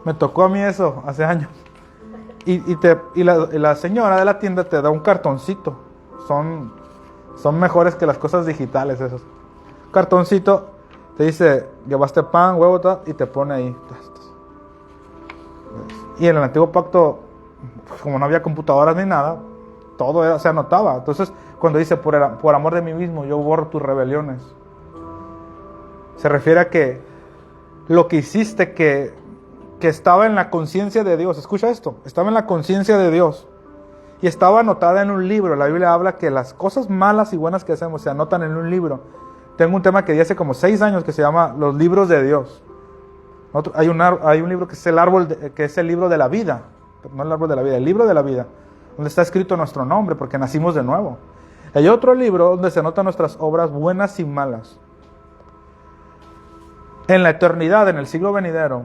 Me tocó a mí eso hace años. Y la señora de la tienda te da un cartoncito. Son mejores que las cosas digitales esos. Cartoncito, te dice, llevaste pan, huevo, y te pone ahí. Y en el antiguo pacto, pues, como no había computadoras ni nada, todo se anotaba. Entonces, cuando dice, por amor de mí mismo, yo borro tus rebeliones, se refiere a que lo que hiciste que estaba en la conciencia de Dios. Escucha esto, estaba en la conciencia de Dios y estaba anotada en un libro. La Biblia habla que las cosas malas y buenas que hacemos se anotan en un libro. Tengo un tema que di hace como 6 años que se llama los libros de Dios. Hay un libro que es que es el libro de la vida, no el árbol de la vida, el libro de la vida, donde está escrito nuestro nombre, porque nacimos de nuevo. Hay otro libro donde se anotan nuestras obras buenas y malas. En la eternidad, en el siglo venidero,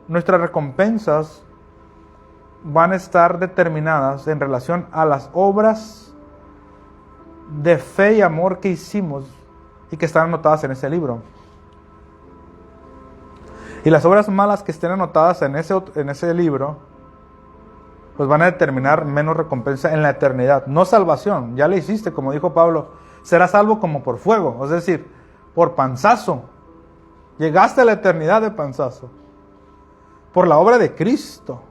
nuestras recompensas van a estar determinadas en relación a las obras de fe y amor que hicimos y que están anotadas en ese libro. Y las obras malas que estén anotadas en ese libro, pues van a determinar menos recompensa en la eternidad. No salvación, ya le hiciste, como dijo Pablo, serás salvo como por fuego, es decir, por panzazo. Llegaste a la eternidad de panzazo, por la obra de Cristo.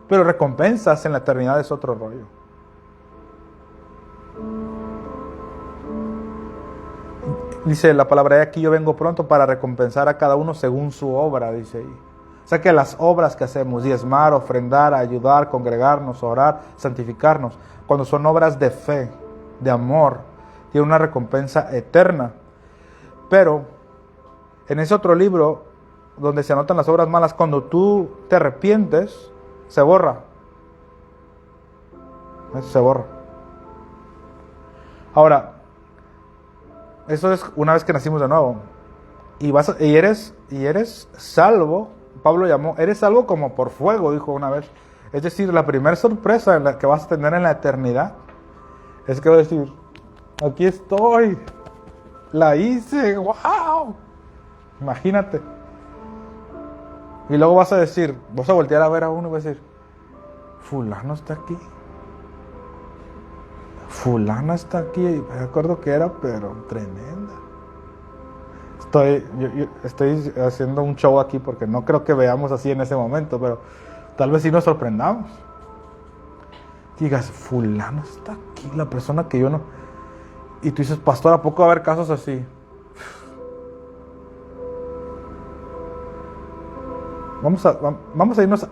Pero recompensas en la eternidad es otro rollo. Dice la palabra, aquí yo vengo pronto para recompensar a cada uno según su obra, dice ahí. O sea que las obras que hacemos, diezmar, ofrendar, ayudar, congregarnos, orar, santificarnos, cuando son obras de fe, de amor, tiene una recompensa eterna. Pero en ese otro libro, donde se anotan las obras malas, cuando tú te arrepientes, se borra. Eso se borra. Ahora, eso es una vez que nacimos de nuevo. Y eres salvo. Pablo llamó, eres salvo como por fuego, dijo una vez. Es decir, la primera sorpresa que vas a tener en la eternidad es que vas a decir, aquí estoy, la hice, wow. Imagínate. Y luego vas a voltear a ver a uno y vas a decir, fulano está aquí. Fulana está aquí, me acuerdo que era, pero tremenda. Estoy haciendo un show aquí porque no creo que veamos así en ese momento, pero tal vez sí nos sorprendamos. Digas, fulano está aquí, la persona que yo no... Y tú dices, pastor, ¿a poco va a haber casos así? Vamos a irnos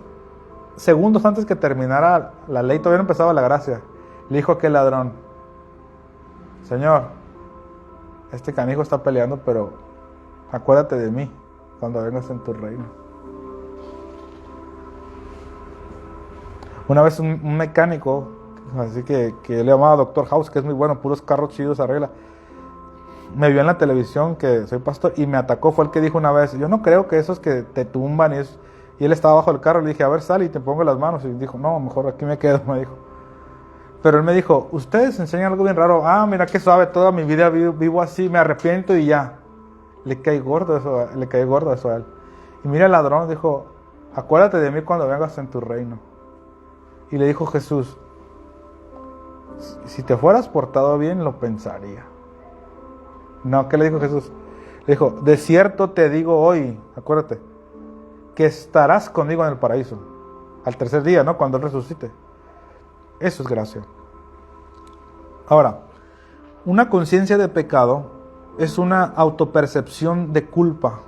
segundos antes que terminara la ley, todavía no empezaba la gracia. Le dijo aquel ladrón, Señor, este canijo está peleando, pero acuérdate de mí cuando vengas en tu reino. Una vez un mecánico, así que le llamaba Dr. House, que es muy bueno, puros carros chidos arregla, me vio en la televisión que soy pastor y me atacó. Fue el que dijo una vez, yo no creo que esos que te tumban y él estaba bajo el carro. Le dije, a ver, sal y te pongo las manos. Y dijo, no, mejor aquí me quedo, me dijo. Pero él me dijo, ustedes enseñan algo bien raro. Ah, mira qué suave, toda mi vida vivo así, me arrepiento y ya. Le cae gordo eso a él. Y mira el ladrón, dijo, acuérdate de mí cuando vengas en tu reino. Y le dijo Jesús, si te fueras portado bien, lo pensaría. No, ¿qué le dijo Jesús? Le dijo, de cierto te digo hoy, acuérdate, que estarás conmigo en el paraíso. Al tercer día, ¿no? Cuando Él resucite. Eso es gracia. Ahora, una conciencia de pecado es una autopercepción de culpa.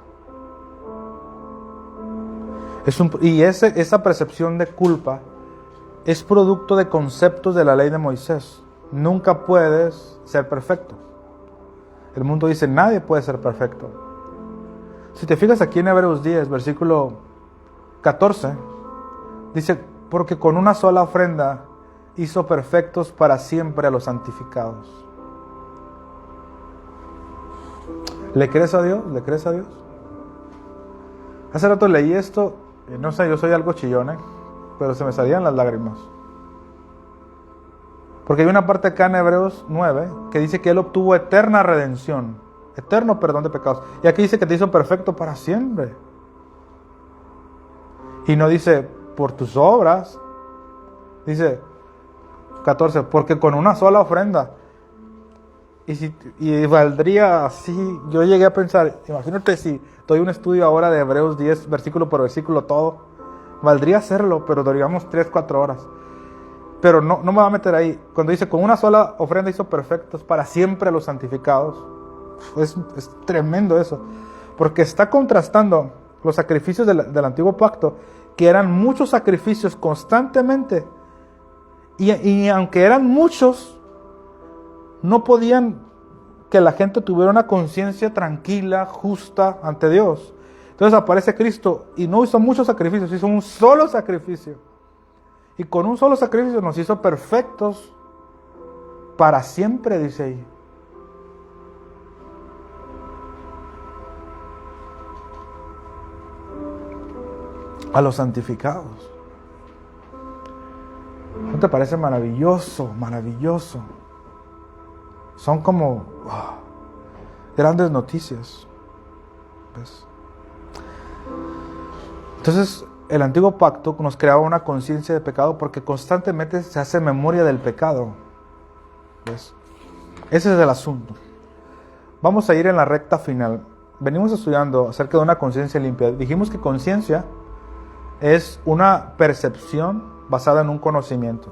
Esa percepción de culpa es producto de conceptos de la ley de Moisés. Nunca puedes ser perfecto. El mundo dice, nadie puede ser perfecto. Si te fijas aquí en Hebreos 10, versículo 14, dice, porque con una sola ofrenda hizo perfectos para siempre a los santificados. ¿Le crees a Dios? ¿Le crees a Dios? Hace rato leí esto, y no sé, yo soy algo chillón, pero se me salían las lágrimas. Porque hay una parte acá en Hebreos 9 que dice que Él obtuvo eterna redención, eterno perdón de pecados. Y aquí dice que te hizo perfecto para siempre. Y no dice por tus obras. Dice 14, porque con una sola ofrenda. Y valdría así, yo llegué a pensar, imagínate si doy un estudio ahora de Hebreos 10, versículo por versículo todo. Valdría hacerlo, pero duríamos 3-4 horas. Pero no me va a meter ahí. Cuando dice, con una sola ofrenda hizo perfectos para siempre a los santificados. Es tremendo eso. Porque está contrastando los sacrificios del antiguo pacto, que eran muchos sacrificios constantemente. Y aunque eran muchos, no podían que la gente tuviera una conciencia tranquila, justa ante Dios. Entonces aparece Cristo y no hizo muchos sacrificios, hizo un solo sacrificio. Y con un solo sacrificio nos hizo perfectos para siempre, dice ahí. A los santificados. ¿No te parece maravilloso? Maravilloso. Son como grandes noticias. ¿Ves? Entonces, el antiguo pacto nos creaba una conciencia de pecado porque constantemente se hace memoria del pecado. ¿Ves? Ese es el asunto. Vamos a ir en la recta final. Venimos estudiando acerca de una conciencia limpia. Dijimos que conciencia es una percepción basada en un conocimiento.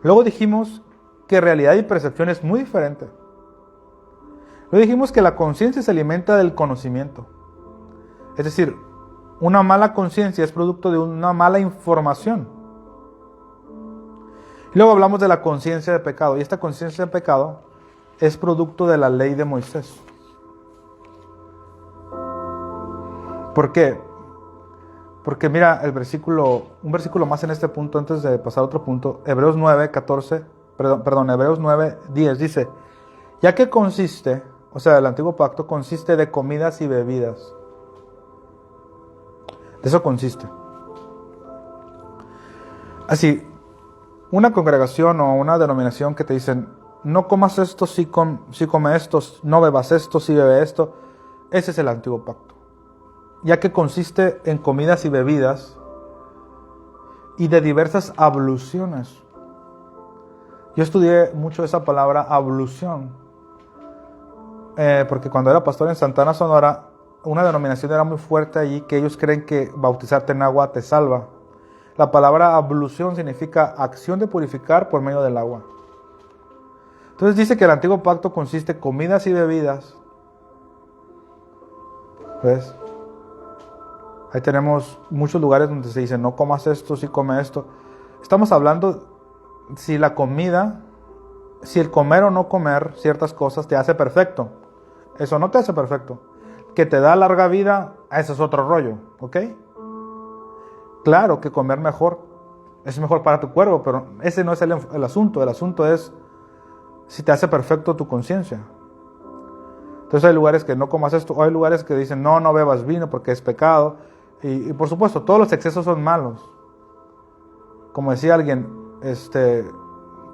Luego dijimos que realidad y percepción es muy diferente. Luego dijimos que la conciencia se alimenta del conocimiento. Es decir, una mala conciencia es producto de una mala información. Y luego hablamos de la conciencia de pecado. Y esta conciencia de pecado es producto de la ley de Moisés. ¿Por qué? Porque mira un versículo más en este punto antes de pasar a otro punto. Hebreos 9:10 dice, ya que consiste, o sea, el antiguo pacto consiste de comidas y bebidas. De eso consiste. Así, una congregación o una denominación que te dicen, no comas esto si come esto, no bebas esto si bebe esto, ese es el antiguo pacto. Ya que consiste en comidas y bebidas y de diversas abluciones. Yo estudié mucho esa palabra ablución, porque cuando era pastor en Santana, Sonora, una denominación era muy fuerte allí, que ellos creen que bautizarte en agua te salva. La palabra ablución significa acción de purificar por medio del agua. Entonces dice que el antiguo pacto consiste en comidas y bebidas. ¿Ves? Ahí tenemos muchos lugares donde se dice, no comas esto, sí come esto. Estamos hablando si la comida, si el comer o no comer ciertas cosas te hace perfecto. Eso no te hace perfecto. Que te da larga vida, ese es otro rollo, ¿ok? Claro que comer mejor es mejor para tu cuerpo, pero ese no es el asunto. El asunto es si te hace perfecto tu conciencia. Entonces hay lugares que no comas esto, o hay lugares que dicen, no bebas vino porque es pecado. Y por supuesto, todos los excesos son malos. Como decía alguien,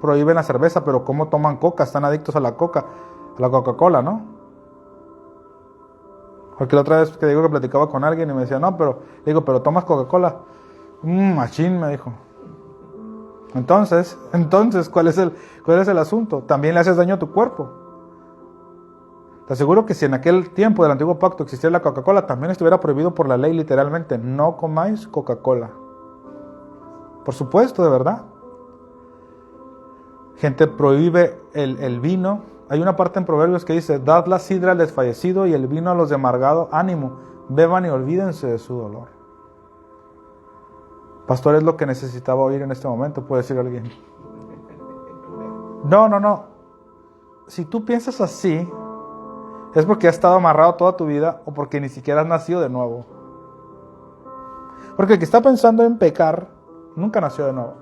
prohíben la cerveza, pero ¿cómo toman coca? Están adictos a la Coca-Cola, ¿no? Porque la otra vez que digo que platicaba con alguien y me decía, pero ¿tomas Coca-Cola? Machín, me dijo. Entonces, ¿cuál es el asunto? También le haces daño a tu cuerpo. Te aseguro que si en aquel tiempo del antiguo pacto existiera la Coca-Cola, también estuviera prohibido por la ley literalmente, no comáis Coca-Cola. Por supuesto, de verdad. Gente prohíbe el vino. Hay una parte en Proverbios que dice, dad la sidra al desfallecido y el vino a los de amargado ánimo, beban y olvídense de su dolor. Pastor, es lo que necesitaba oír en este momento, puede decir alguien. No. Si tú piensas así, es porque has estado amarrado toda tu vida o porque ni siquiera has nacido de nuevo. Porque el que está pensando en pecar, nunca nació de nuevo.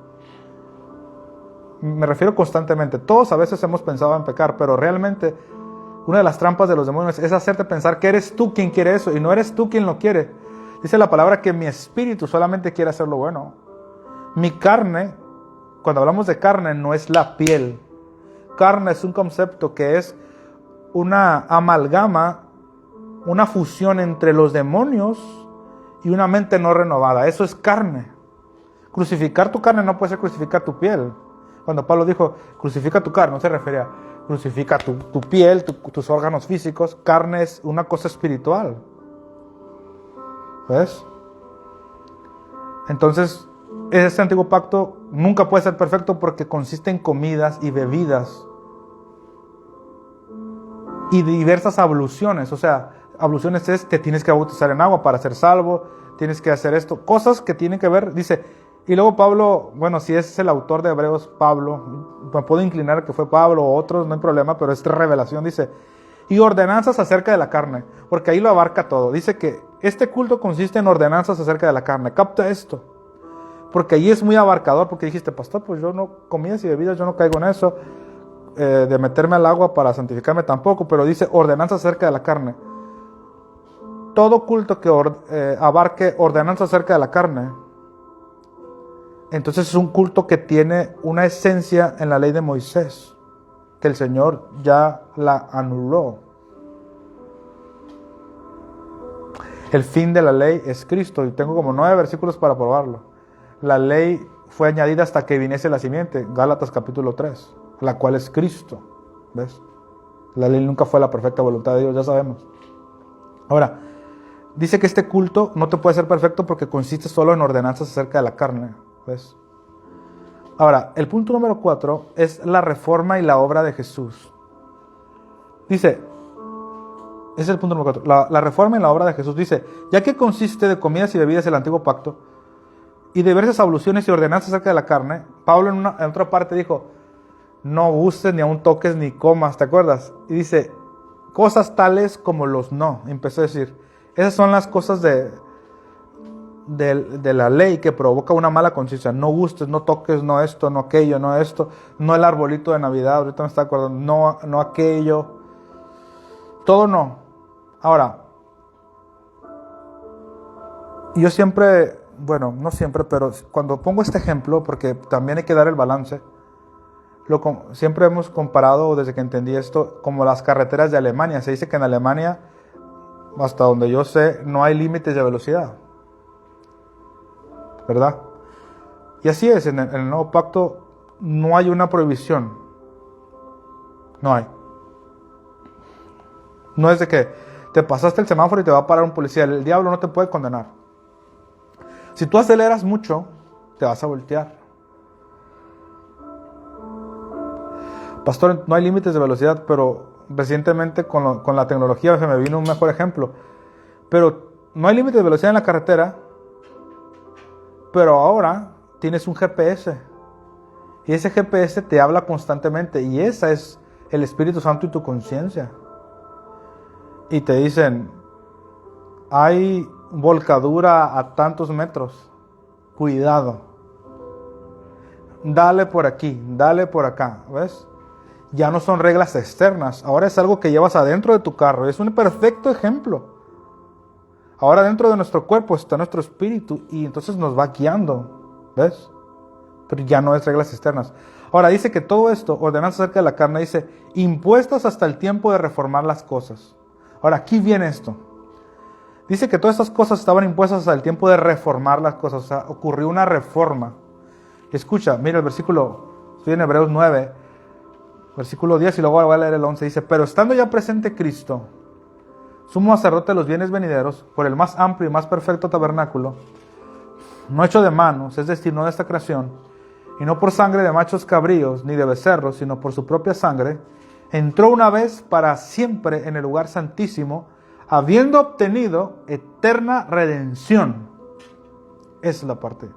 Me refiero constantemente. Todos a veces hemos pensado en pecar, pero realmente una de las trampas de los demonios es hacerte pensar que eres tú quien quiere eso y no eres tú quien lo quiere. Dice la palabra que mi espíritu solamente quiere hacer lo bueno. Mi carne, cuando hablamos de carne, no es la piel. Carne es un concepto que es una amalgama, una fusión entre los demonios y una mente no renovada. Eso es carne. Crucificar tu carne no puede ser crucificar tu piel. Cuando Pablo dijo, crucifica tu carne, no se refería a crucifica tu piel, tus órganos físicos. Carne es una cosa espiritual. ¿Ves? Entonces, este antiguo pacto nunca puede ser perfecto porque consiste en comidas y bebidas. Y diversas abluciones, o sea, abluciones es, te tienes que bautizar en agua para ser salvo, tienes que hacer esto, cosas que tienen que ver, dice, y luego Pablo, bueno, si es el autor de Hebreos, Pablo, me puedo inclinar que fue Pablo o otros, no hay problema, pero es revelación, dice, y ordenanzas acerca de la carne, porque ahí lo abarca todo, dice que este culto consiste en ordenanzas acerca de la carne. Capta esto. Porque ahí es muy abarcador, porque dijiste, pastor, pues yo no, comidas y bebidas, yo no caigo en eso, de meterme al agua para santificarme tampoco, pero dice ordenanzas acerca de la carne. Todo culto que abarque ordenanzas acerca de la carne, entonces es un culto que tiene una esencia en la ley de Moisés, que el Señor ya la anuló. El fin de la ley es Cristo, y tengo como 9 versículos para probarlo. La ley fue añadida hasta que viniese la simiente, Gálatas capítulo 3, la cual es Cristo. ¿Ves? La ley nunca fue la perfecta voluntad de Dios, ya sabemos. Ahora, dice que este culto no te puede ser perfecto porque consiste solo en ordenanzas acerca de la carne. ¿Ves? Ahora, el punto número 4 es la reforma y la obra de Jesús. Dice, ese es el punto número 4, la reforma y la obra de Jesús. Dice, ya que consiste de comidas y bebidas el antiguo pacto, y de diversas abluciones y ordenanzas acerca de la carne, Pablo en otra parte dijo, no uses, ni aun toques, ni comas, ¿te acuerdas? Y dice, cosas tales como los no, empezó a decir. Esas son las cosas de la ley que provoca una mala conciencia. No gustes, no toques, no esto, no aquello, no esto, no el arbolito de Navidad, ahorita me está acordando, no aquello, todo no. Ahora, yo siempre, bueno, no siempre, pero cuando pongo este ejemplo, porque también hay que dar el balance, siempre hemos comparado, desde que entendí esto, como las carreteras de Alemania. Se dice que en Alemania, hasta donde yo sé, no hay límites de velocidad, ¿verdad? Y así es, en el nuevo pacto no hay una prohibición. No hay. No es de que te pasaste el semáforo y te va a parar un policía. El diablo no te puede condenar. Si tú aceleras mucho, te vas a voltear. Pastor, no hay límites de velocidad, pero recientemente con la tecnología se me vino un mejor ejemplo. Pero no hay límites de velocidad en la carretera, pero ahora tienes un GPS. Y ese GPS te habla constantemente. Y esa es el Espíritu Santo y tu conciencia. Y te dicen, hay volcadura a tantos metros. Cuidado. Dale por aquí, dale por acá. ¿Ves? Ya no son reglas externas. Ahora es algo que llevas adentro de tu carro. Es un perfecto ejemplo. Ahora dentro de nuestro cuerpo está nuestro espíritu y entonces nos va guiando. ¿Ves? Pero ya no es reglas externas. Ahora dice que todo esto, ordenanzas acerca de la carne, dice, impuestas hasta el tiempo de reformar las cosas. Ahora aquí viene esto. Dice que todas estas cosas estaban impuestas hasta el tiempo de reformar las cosas. O sea, ocurrió una reforma. Escucha, mira el versículo, estoy en Hebreos 9, versículo 10 y luego voy a leer el 11. Dice, pero estando ya presente Cristo, sumo sacerdote de los bienes venideros, por el más amplio y más perfecto tabernáculo, no hecho de manos, es decir, no de esta creación, y no por sangre de machos cabríos ni de becerros, sino por su propia sangre, entró una vez para siempre en el lugar santísimo, habiendo obtenido eterna redención. Esa es la parte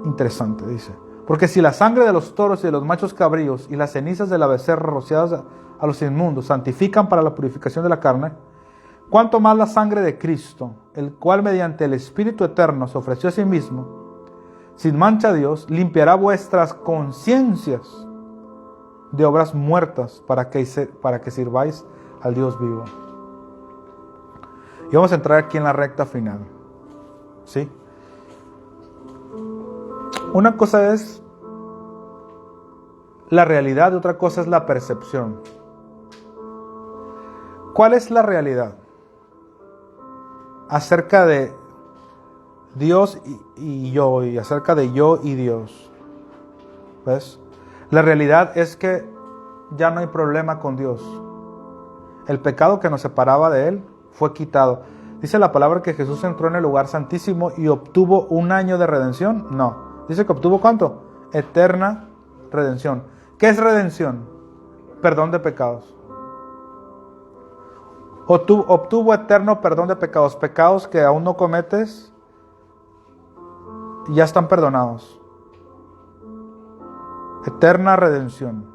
interesante, dice. Porque si la sangre de los toros y de los machos cabríos y las cenizas de la becerra rociadas a los inmundos santifican para la purificación de la carne, cuánto más la sangre de Cristo, el cual mediante el Espíritu Eterno se ofreció a sí mismo, sin mancha a Dios, limpiará vuestras conciencias de obras muertas para que sirváis al Dios vivo. Y vamos a entrar aquí en la recta final. ¿Sí? Una cosa es la realidad y otra cosa es la percepción. ¿Cuál es la realidad acerca de Dios y yo, y acerca de yo y Dios? ¿Ves? La realidad es que ya no hay problema con Dios. El pecado que nos separaba de Él fue quitado. ¿Dice la palabra que Jesús entró en el lugar santísimo y obtuvo un año de redención? No. Dice que obtuvo ¿cuánto? Eterna redención. ¿Qué es redención? Perdón de pecados. Obtuvo eterno perdón de pecados. Pecados que aún no cometes ya están perdonados. Eterna redención.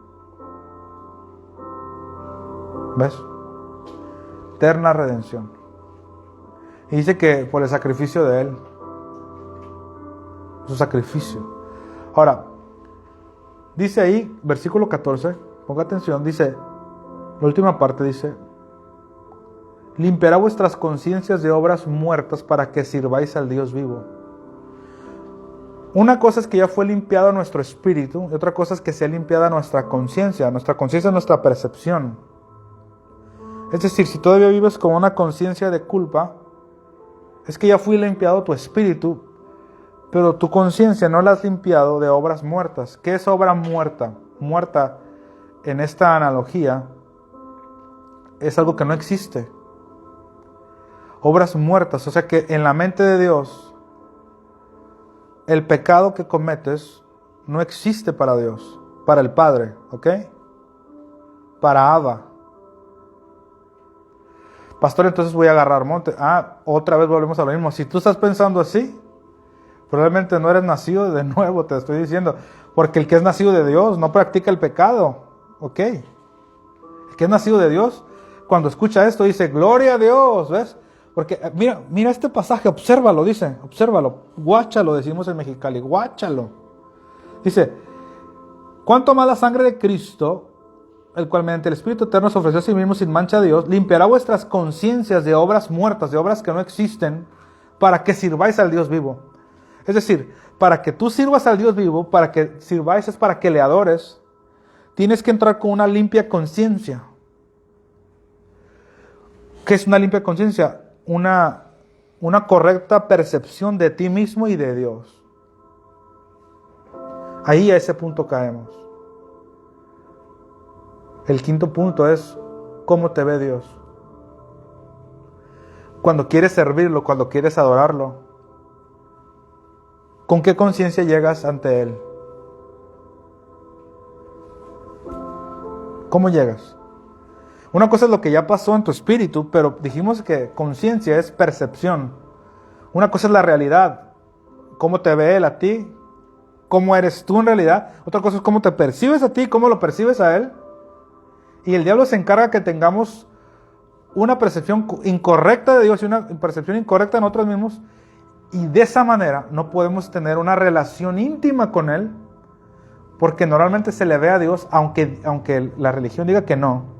¿Ves? Eterna redención. Y dice que por el sacrificio de Él. Su sacrificio. Ahora, dice ahí, versículo 14, ponga atención, dice, la última parte dice, limpiará vuestras conciencias de obras muertas para que sirváis al Dios vivo. Una cosa es que ya fue limpiado nuestro espíritu, y otra cosa es que sea limpiada nuestra conciencia. Nuestra conciencia es nuestra percepción. Es decir, si todavía vives con una conciencia de culpa, es que ya fue limpiado tu espíritu, pero tu conciencia no la has limpiado de obras muertas. ¿Qué es obra muerta? Muerta, en esta analogía, es algo que no existe. Obras muertas, o sea que en la mente de Dios, el pecado que cometes no existe para Dios, para el Padre, ¿ok? Para Abba. Pastor, entonces voy a agarrar monte. Otra vez volvemos a lo mismo. Si tú estás pensando así, probablemente no eres nacido de nuevo, te estoy diciendo. Porque el que es nacido de Dios no practica el pecado, ¿ok? El que es nacido de Dios, cuando escucha esto, dice, gloria a Dios, ¿ves? Porque mira este pasaje, obsérvalo, dice, obsérvalo, guáchalo, decimos en Mexicali, guáchalo. Dice, ¿cuánto más la sangre de Cristo, el cual mediante el Espíritu Eterno se ofreció a sí mismo sin mancha a Dios, limpiará vuestras conciencias de obras muertas, de obras que no existen, para que sirváis al Dios vivo? Es decir, para que tú sirvas al Dios vivo, para que sirváis es para que le adores, tienes que entrar con una limpia conciencia. ¿Qué es una limpia conciencia? Una correcta percepción de ti mismo y de Dios. Ahí a ese punto caemos. El quinto punto es cómo te ve Dios. Cuando quieres servirlo, cuando quieres adorarlo, ¿con qué conciencia llegas ante Él? ¿Cómo llegas? Una cosa es lo que ya pasó en tu espíritu, pero dijimos que conciencia es percepción. Una cosa es la realidad, cómo te ve Él a ti, cómo eres tú en realidad. Otra cosa es cómo te percibes a ti, cómo lo percibes a Él. Y el diablo se encarga que tengamos una percepción incorrecta de Dios y una percepción incorrecta de nosotros mismos. Y de esa manera no podemos tener una relación íntima con Él, porque normalmente se le ve a Dios, aunque la religión diga que no.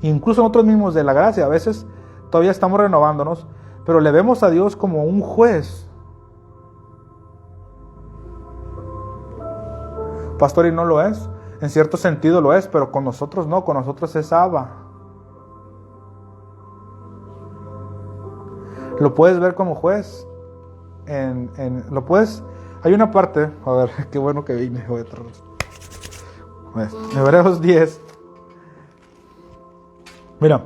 Incluso nosotros mismos de la gracia, a veces todavía estamos renovándonos, pero le vemos a Dios como un juez. Pastor, y no lo es. En cierto sentido lo es, pero con nosotros no, con nosotros es Abba. Lo puedes ver como juez. Lo puedes. Hay una parte, a ver, qué bueno que vine. Hebreos 10. Mira,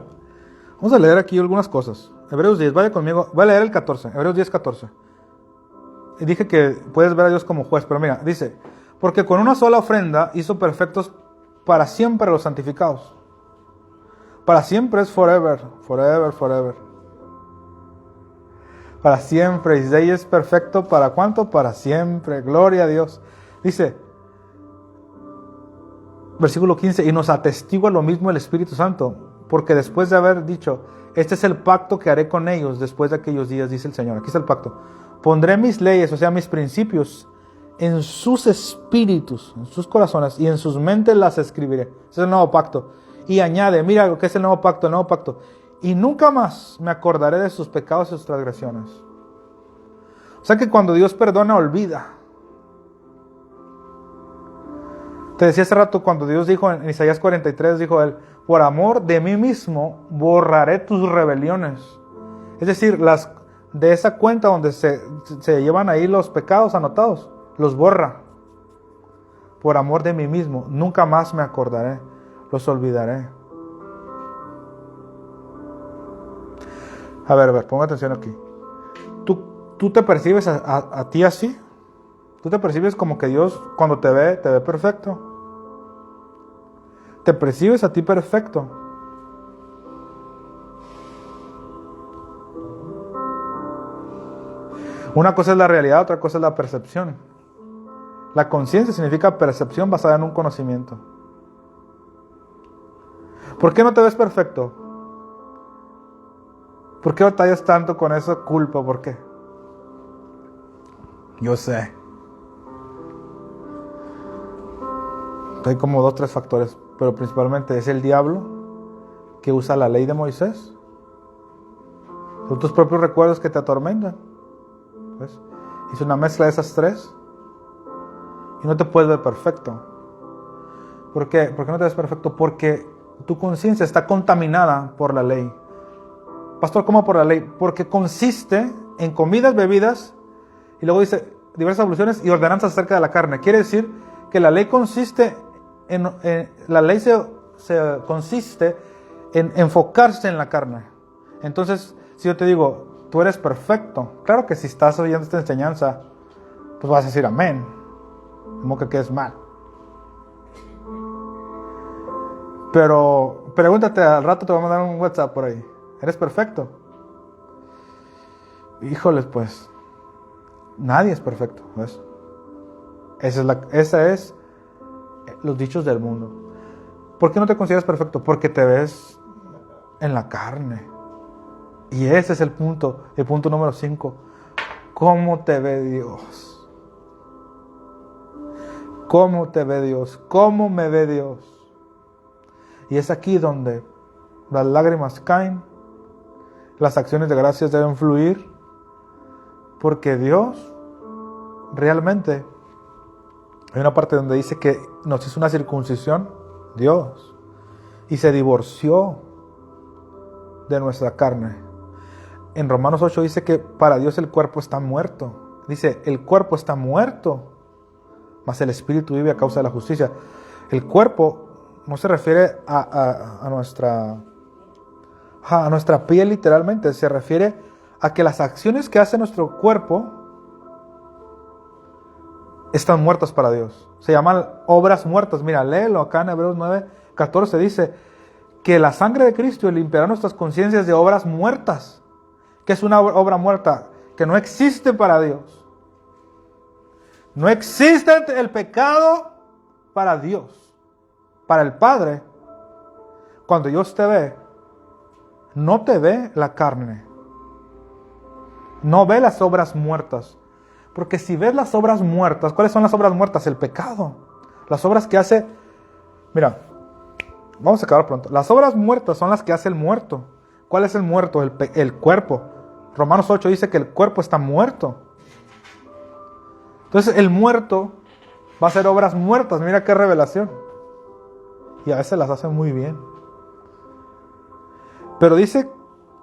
vamos a leer aquí algunas cosas. Hebreos 10, vaya conmigo. Voy a leer el 14. Hebreos 10, 14. Y dije que puedes ver a Dios como juez, pero mira, dice, porque con una sola ofrenda hizo perfectos para siempre a los santificados. Para siempre es forever, forever, forever. Para siempre. Y de ahí es perfecto, ¿para cuánto? Para siempre. Gloria a Dios. Dice, versículo 15, y nos atestigua lo mismo el Espíritu Santo. Porque después de haber dicho, este es el pacto que haré con ellos después de aquellos días, dice el Señor. Aquí está el pacto. Pondré mis leyes, o sea, mis principios, en sus espíritus, en sus corazones, y en sus mentes las escribiré. Ese es el nuevo pacto. Y añade, mira lo que es el nuevo pacto, el nuevo pacto. Y nunca más me acordaré de sus pecados y sus transgresiones. O sea que cuando Dios perdona, olvida. Te decía hace rato, cuando Dios dijo en Isaías 43, dijo Él, por amor de mí mismo borraré tus rebeliones. Es decir, de esa cuenta donde se llevan ahí los pecados anotados, los borra. Por amor de mí mismo, nunca más me acordaré, los olvidaré. A ver, ponga atención aquí. ¿Tú te percibes a ti así? ¿Tú te percibes como que Dios cuando te ve perfecto? ¿Te percibes a ti perfecto? Una cosa es la realidad, otra cosa es la percepción. La conciencia significa percepción basada en un conocimiento. ¿Por qué no te ves perfecto? ¿Por qué batallas tanto con esa culpa? ¿Por qué? Yo sé. Hay como 2 o 3 factores, pero principalmente es el diablo que usa la ley de Moisés. Son tus propios recuerdos que te atormentan. ¿Ves? Es una mezcla de esas 3 y no te puedes ver perfecto. ¿Por qué? ¿Por qué no te ves perfecto? Porque tu conciencia está contaminada por la ley. Pastor, ¿cómo por la ley? Porque consiste en comidas, bebidas, y luego dice diversas abluciones y ordenanzas acerca de la carne. Quiere decir que la ley consiste la ley se consiste en enfocarse en la carne. Entonces, si yo te digo, tú eres perfecto, claro que si estás oyendo esta enseñanza, pues vas a decir amén, como que quedes mal. Pero pregúntate, al rato te voy a mandar un WhatsApp por ahí, ¿eres perfecto? Híjoles, pues nadie es perfecto, ¿ves? Esa es los dichos del mundo. ¿Por qué no te consideras perfecto? Porque te ves en la carne. Y ese es el punto número 5. ¿Cómo te ve Dios? ¿Cómo te ve Dios? ¿Cómo me ve Dios? Y es aquí donde las lágrimas caen, las acciones de gracias deben fluir, porque Dios realmente, hay una parte donde dice que nos hizo una circuncisión, Dios, y se divorció de nuestra carne. En Romanos 8 dice que para Dios el cuerpo está muerto. Dice, el cuerpo está muerto, mas el espíritu vive a causa de la justicia. El cuerpo no se refiere a nuestra piel literalmente, se refiere a que las acciones que hace nuestro cuerpo están muertas para Dios. Se llaman obras muertas. Mira, léelo acá en Hebreos 9:14 dice que la sangre de Cristo limpiará nuestras conciencias de obras muertas. ¿Qué es una obra muerta? Que no existe para Dios. No existe el pecado para Dios. Para el Padre, cuando Dios te ve, no te ve la carne. No ve las obras muertas. Porque si ves las obras muertas, ¿cuáles son las obras muertas? El pecado. Las obras que hace... Mira, vamos a acabar pronto. Las obras muertas son las que hace el muerto. ¿Cuál es el muerto? El cuerpo. Romanos 8 dice que el cuerpo está muerto. Entonces el muerto va a hacer obras muertas. Mira qué revelación. Y a veces las hace muy bien. Pero dice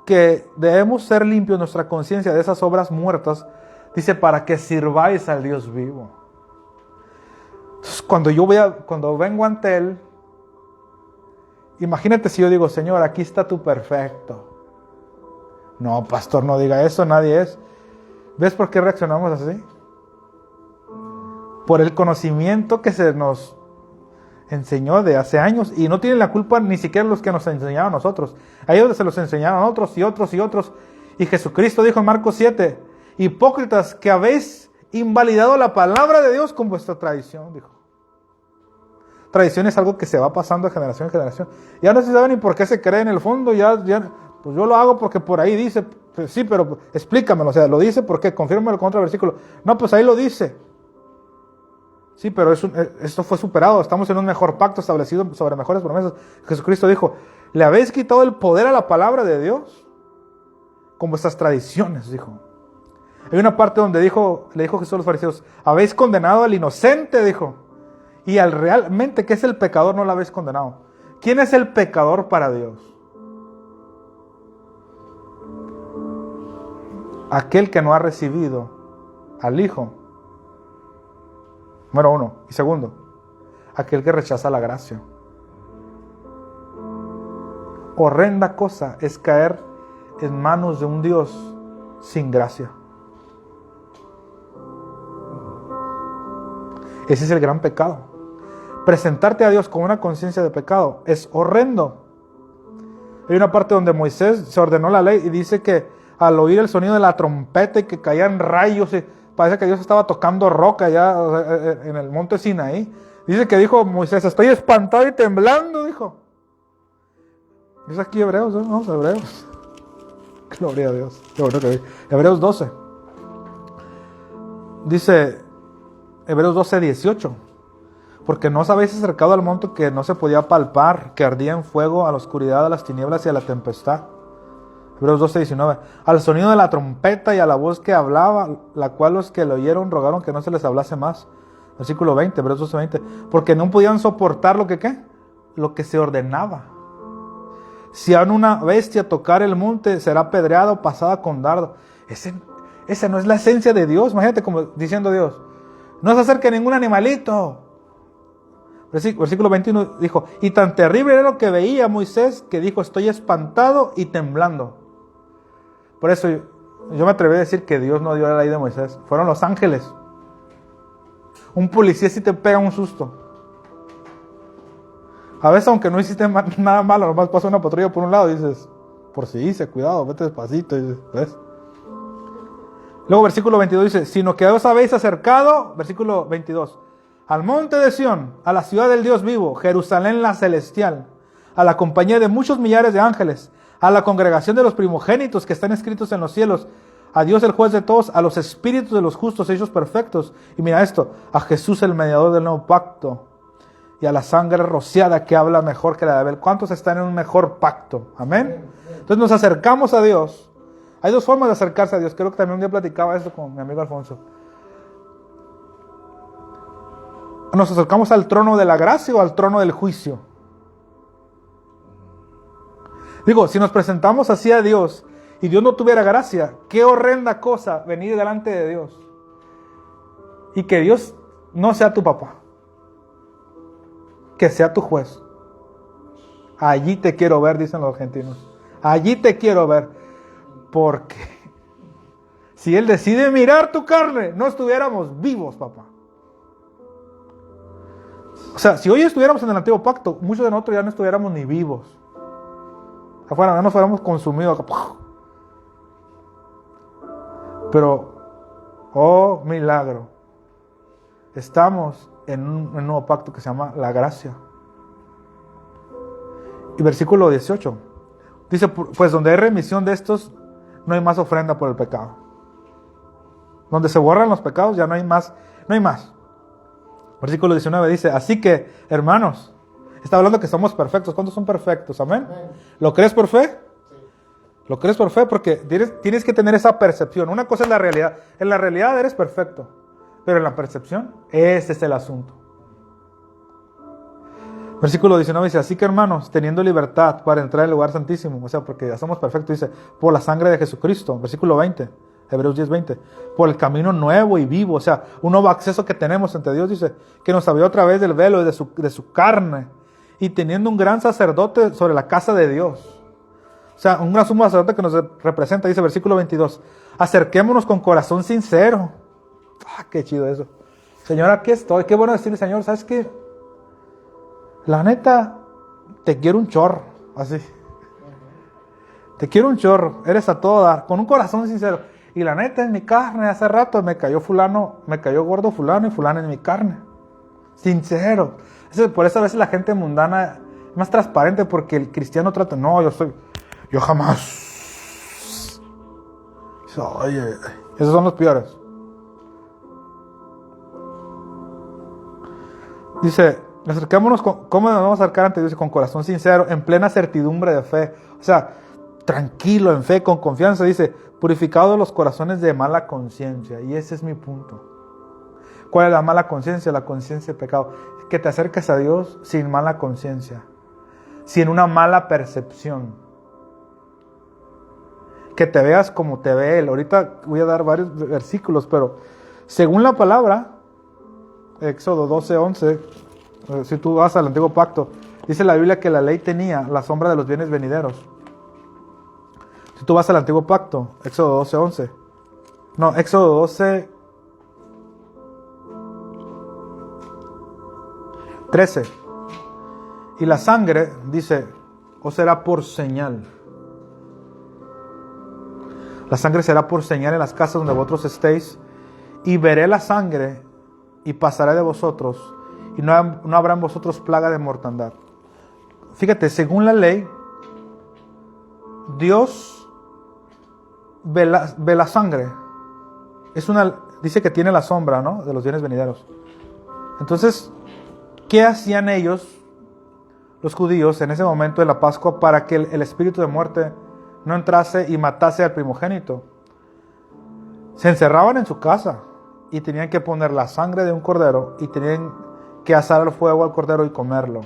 que debemos ser limpios nuestra conciencia de esas obras muertas. Dice, para que sirváis al Dios vivo. Entonces, cuando vengo ante Él, imagínate si yo digo, Señor, aquí está tu perfecto. No, pastor, no diga eso, nadie es. ¿Ves por qué reaccionamos así? Por el conocimiento que se nos enseñó de hace años, y no tienen la culpa ni siquiera los que nos enseñaron a nosotros. A ellos se los enseñaron a otros y otros y otros. Y Jesucristo dijo en Marcos 7, hipócritas, que habéis invalidado la palabra de Dios con vuestra tradición, dijo. Tradición es algo que se va pasando de generación en generación. Ya no se sabe ni por qué se cree en el fondo, pues yo lo hago porque por ahí dice, pues sí, pero explícamelo, o sea, lo dice porque confírmalo con otro versículo. No, pues ahí lo dice. Sí, pero esto fue superado, estamos en un mejor pacto establecido sobre mejores promesas. Jesucristo dijo, ¿le habéis quitado el poder a la palabra de Dios? Con vuestras tradiciones, dijo. Hay una parte donde le dijo Jesús a los fariseos, habéis condenado al inocente, dijo, y al realmente que es el pecador no lo habéis condenado. ¿Quién es el pecador para Dios? Aquel que no ha recibido al Hijo. Número 1. Y segundo, aquel que rechaza la gracia. Horrenda cosa es caer en manos de un Dios sin gracia. Ese es el gran pecado. Presentarte a Dios con una conciencia de pecado es horrendo. Hay una parte donde Moisés se ordenó la ley y dice que al oír el sonido de la trompeta y que caían rayos, y parece que Dios estaba tocando roca allá en el monte Sinaí. Dice que dijo Moisés, estoy espantado y temblando, dijo. Es aquí Hebreos, ¿no? Hebreos. Gloria a Dios. Qué bueno que vi. Hebreos 12. Dice, Hebreos 12, 18. Porque no os habéis acercado al monte que no se podía palpar, que ardía en fuego, a la oscuridad, a las tinieblas y a la tempestad. Hebreos 12, 19. Al sonido de la trompeta y a la voz que hablaba, la cual los que lo oyeron rogaron que no se les hablase más. Versículo 20, Hebreos 12, 20. Porque no podían soportar lo que, ¿qué? Lo que se ordenaba. Si aún una bestia tocar el monte, será apedreado, pasada con dardo. Esa no es la esencia de Dios. Imagínate como diciendo Dios, no se acerque a ningún animalito. Versículo 21 dijo, y tan terrible era lo que veía Moisés, que dijo, estoy espantado y temblando. Por eso yo me atreví a decir que Dios no dio la ley de Moisés. Fueron los ángeles. Un policía sí te pega un susto. A veces, aunque no hiciste nada malo, nomás pasa una patrulla por un lado y dices, por si hice, cuidado, vete despacito. Y dices, ¿ves? Luego versículo 22 dice, sino que os habéis acercado, versículo 22, al monte de Sión, a la ciudad del Dios vivo, Jerusalén la celestial, a la compañía de muchos millares de ángeles, a la congregación de los primogénitos que están escritos en los cielos, a Dios el juez de todos, a los espíritus de los justos hechos perfectos, y mira esto, a Jesús el mediador del nuevo pacto, y a la sangre rociada que habla mejor que la de Abel. ¿Cuántos están en un mejor pacto? Amén. Entonces nos acercamos a Dios. Hay dos formas de acercarse a Dios. Creo que también un día platicaba esto con mi amigo Alfonso. ¿Nos acercamos al trono de la gracia o al trono del juicio? Digo, si nos presentamos así a Dios y Dios no tuviera gracia, qué horrenda cosa venir delante de Dios y que Dios no sea tu papá, que sea tu juez. Allí te quiero ver, dicen los argentinos. Allí te quiero ver. Porque si Él decide mirar tu carne, no estuviéramos vivos, papá. O sea, si hoy estuviéramos en el antiguo pacto, muchos de nosotros ya no estuviéramos ni vivos. Afuera, no nos fuéramos consumidos. Pero, oh milagro, estamos en un nuevo pacto que se llama la gracia. Y versículo 18 dice, pues donde hay remisión de estos, no hay más ofrenda por el pecado. Donde se borran los pecados, ya no hay más. No hay más. Versículo 19 dice, así que, hermanos, está hablando que somos perfectos. ¿Cuántos son perfectos? ¿Amén? ¿Lo crees por fe? Sí. ¿Lo crees por fe? Porque tienes que tener esa percepción. Una cosa es la realidad. En la realidad eres perfecto. Pero en la percepción, ese es el asunto. Versículo 19 dice, así que hermanos, teniendo libertad para entrar al lugar santísimo, o sea, porque ya somos perfectos, dice, por la sangre de Jesucristo. Versículo 20, Hebreos 10, 20, por el camino nuevo y vivo, o sea, un nuevo acceso que tenemos ante Dios, dice, que nos abrió a través del velo y de su carne, y teniendo un gran sacerdote sobre la casa de Dios. O sea, un gran sumo sacerdote que nos representa, dice versículo 22, acerquémonos con corazón sincero. Qué chido eso. Señor, aquí estoy. Qué bueno decirle, Señor, ¿sabes qué? La neta, te quiero un chorro. Así. Te quiero un chorro. Eres a todo dar. Con un corazón sincero. Y la neta, en mi carne, hace rato me cayó gordo fulano y fulano en mi carne. Sincero. Por eso a veces la gente mundana es más transparente, porque el cristiano trata, no, yo jamás. Oye, esos son los peores. Dice, acercémonos, ¿cómo nos vamos a acercar ante Dios? Con corazón sincero, en plena certidumbre de fe. O sea, tranquilo, en fe, con confianza. Dice, purificados los corazones de mala conciencia. Y ese es mi punto. ¿Cuál es la mala conciencia? La conciencia de pecado. Que te acerques a Dios sin mala conciencia, sin una mala percepción. Que te veas como te ve Él. Ahorita voy a dar varios versículos, pero según la palabra, Éxodo 12, 11, si tú vas al antiguo pacto, dice la Biblia que la ley tenía la sombra de los bienes venideros. Si tú vas al antiguo pacto, Éxodo 12, 11. No, Éxodo 12, 13. Y la sangre, dice, os será por señal. La sangre será por señal en las casas donde vosotros estéis, y veré la sangre y pasaré de vosotros, y no habrá en vosotros plaga de mortandad. Fíjate, según la ley, Dios ve la sangre. Dice que tiene la sombra, ¿no?, de los bienes venideros. Entonces, ¿qué hacían ellos, los judíos, en ese momento de la Pascua para que el espíritu de muerte no entrase y matase al primogénito? Se encerraban en su casa y tenían que poner la sangre de un cordero y tenían que asar al fuego al cordero y comerlo.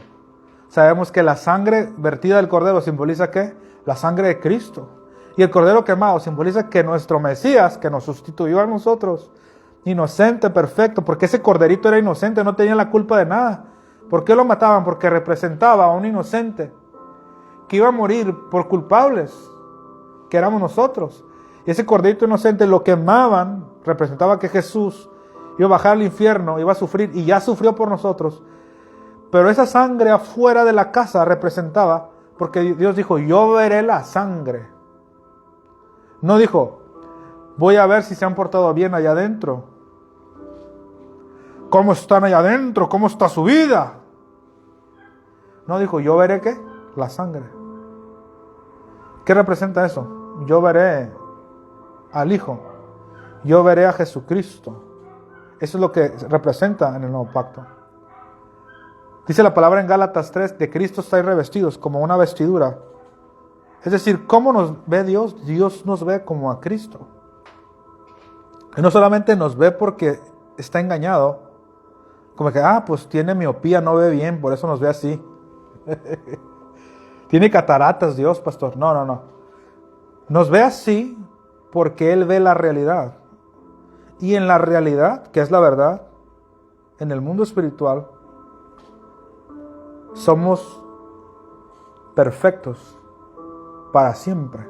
Sabemos que la sangre vertida del cordero simboliza ¿qué? La sangre de Cristo. Y el cordero quemado simboliza que nuestro Mesías, que nos sustituyó a nosotros, inocente, perfecto, porque ese corderito era inocente, no tenía la culpa de nada. ¿Por qué lo mataban? Porque representaba a un inocente que iba a morir por culpables, que éramos nosotros. Y ese corderito inocente lo quemaban, representaba que Jesús iba a bajar al infierno, iba a sufrir, y ya sufrió por nosotros. Pero esa sangre afuera de la casa representaba, porque Dios dijo, yo veré la sangre. No dijo, voy a ver si se han portado bien allá adentro. ¿Cómo están allá adentro? ¿Cómo está su vida? No, dijo, yo veré ¿qué? La sangre. ¿Qué representa eso? Yo veré al Hijo. Yo veré a Jesucristo. Eso es lo que representa en el nuevo pacto. Dice la palabra en Gálatas 3, de Cristo estáis revestidos como una vestidura. Es decir, ¿cómo nos ve Dios? Dios nos ve como a Cristo. Y no solamente nos ve porque está engañado, como que, pues tiene miopía, no ve bien, por eso nos ve así. Tiene cataratas Dios, pastor. No. Nos ve así porque Él ve la realidad. Y en la realidad, que es la verdad, en el mundo espiritual, somos perfectos para siempre.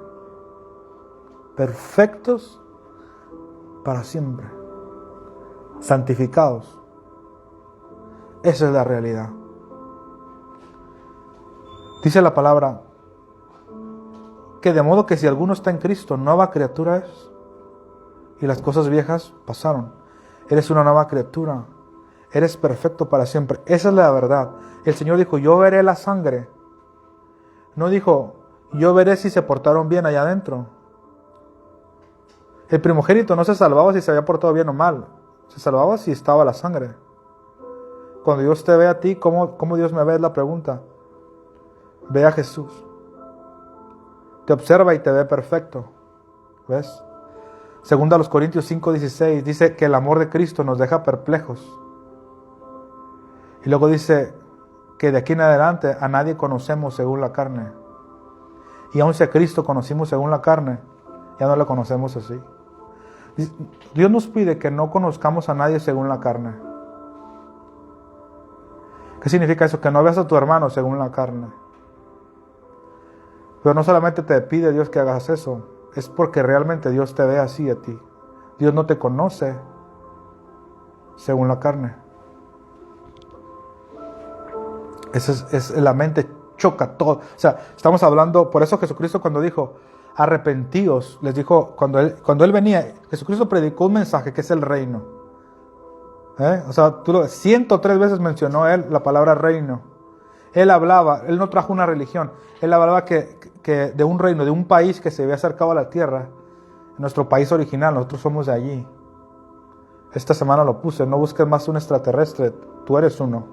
Perfectos para siempre. Santificados. Esa es la realidad. Dice la palabra que de modo que si alguno está en Cristo, nueva criatura es. Y las cosas viejas pasaron. Eres una nueva criatura. Eres perfecto para siempre. Esa es la verdad. El Señor dijo, yo veré la sangre. No dijo, yo veré si se portaron bien allá adentro. El primogénito no se salvaba si se había portado bien o mal. Se salvaba si estaba la sangre. Cuando Dios te ve a ti, ¿cómo Dios me ve? Es la pregunta. Ve a Jesús. Te observa y te ve perfecto. ¿Ves? Segunda a los Corintios 5:16 dice que el amor de Cristo nos deja perplejos. Y luego dice que de aquí en adelante a nadie conocemos según la carne. Y aun si a Cristo conocimos según la carne, ya no lo conocemos así. Dios nos pide que no conozcamos a nadie según la carne. ¿Qué significa eso? Que no veas a tu hermano según la carne. Pero no solamente te pide Dios que hagas eso, es porque realmente Dios te ve así a ti. Dios no te conoce según la carne. La mente choca todo. O sea, estamos hablando, por eso Jesucristo cuando dijo, arrepentíos, les dijo, cuando él venía, Jesucristo predicó un mensaje que es el reino. O sea, 103 veces mencionó él la palabra reino. Él hablaba, él no trajo una religión, él hablaba que de un reino, de un país que se había acercado a la tierra, nuestro país original, nosotros somos de allí. Esta semana lo puse, no busques más un extraterrestre, tú eres uno.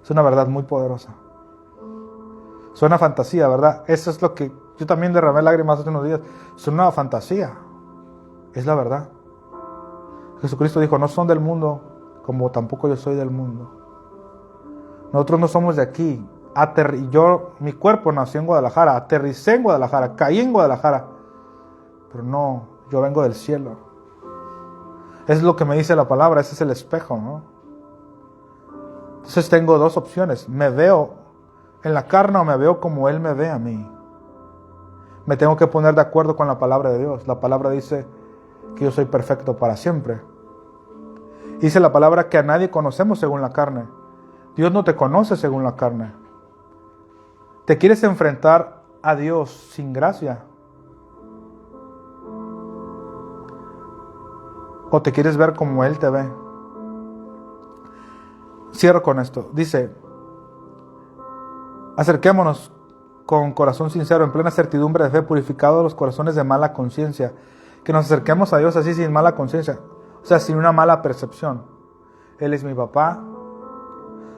Es una verdad muy poderosa. Suena fantasía, ¿verdad? Eso es lo que yo también derramé lágrimas hace unos días. Es una fantasía, es la verdad. Jesucristo dijo, no son del mundo, como tampoco yo soy del mundo. Nosotros no somos de aquí. Mi cuerpo nació en Guadalajara, aterricé en Guadalajara, caí en Guadalajara. Pero no, yo vengo del cielo. Es lo que me dice la palabra, ese es el espejo, ¿no? Entonces tengo dos opciones. ¿Me veo en la carne o me veo como Él me ve a mí? Me tengo que poner de acuerdo con la palabra de Dios. La palabra dice que yo soy perfecto para siempre. Dice la palabra que a nadie conocemos según la carne. Dios no te conoce según la carne. ¿Te quieres enfrentar a Dios sin gracia? ¿O te quieres ver como Él te ve? Cierro con esto. Dice, acerquémonos con corazón sincero, en plena certidumbre de fe, purificados los corazones de mala conciencia. Que nos acerquemos a Dios así sin mala conciencia, o sea, sin una mala percepción. Él es mi papá.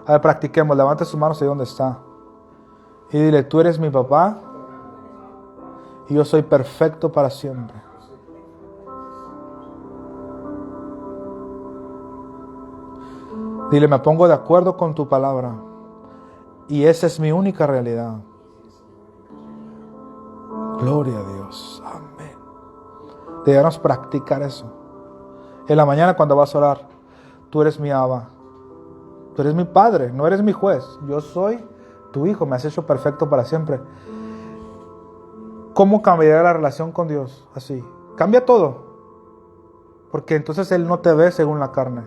A ver, practiquemos, levante sus manos ahí donde está. Y dile, tú eres mi papá y yo soy perfecto para siempre. Dile, me pongo de acuerdo con tu palabra y esa es mi única realidad. Gloria a Dios. Amén. Debemos practicar eso. En la mañana cuando vas a orar, tú eres mi Abba. Tú eres mi padre, no eres mi juez. Yo soy tu hijo, me has hecho perfecto para siempre. ¿Cómo cambiaría la relación con Dios? Así. Cambia todo. Porque entonces Él no te ve según la carne.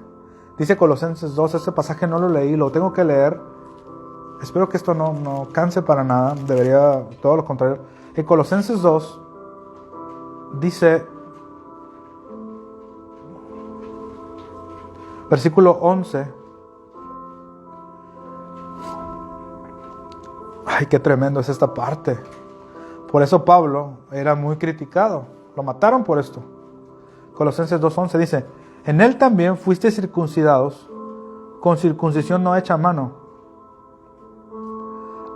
Dice Colosenses 2, ese pasaje no lo leí, lo tengo que leer. Espero que esto no canse para nada, debería todo lo contrario. En Colosenses 2 dice, versículo 11. Ay, qué tremendo es esta parte. Por eso Pablo era muy criticado. Lo mataron por esto. Colosenses 2:11 dice, en él también fuisteis circuncidados con circuncisión no hecha a mano,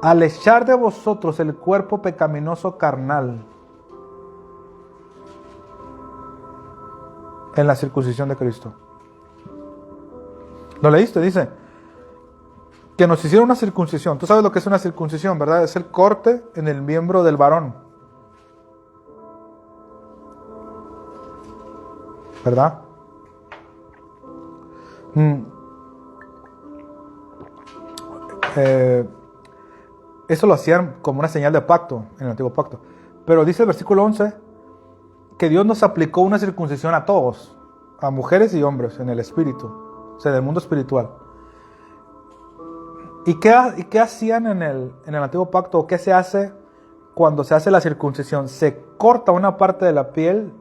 al echar de vosotros el cuerpo pecaminoso carnal en la circuncisión de Cristo. ¿Lo leíste? Dice que nos hicieron una circuncisión. Tú sabes lo que es una circuncisión, ¿verdad? Es el corte en el miembro del varón, ¿verdad? Eso lo hacían como una señal de pacto en el antiguo pacto. Pero dice el versículo 11 que Dios nos aplicó una circuncisión a todos, a mujeres y hombres, en el espíritu, o sea, en el mundo espiritual. ¿Y qué hacían en el antiguo pacto? ¿O qué se hace cuando se hace la circuncisión? Se corta una parte de la piel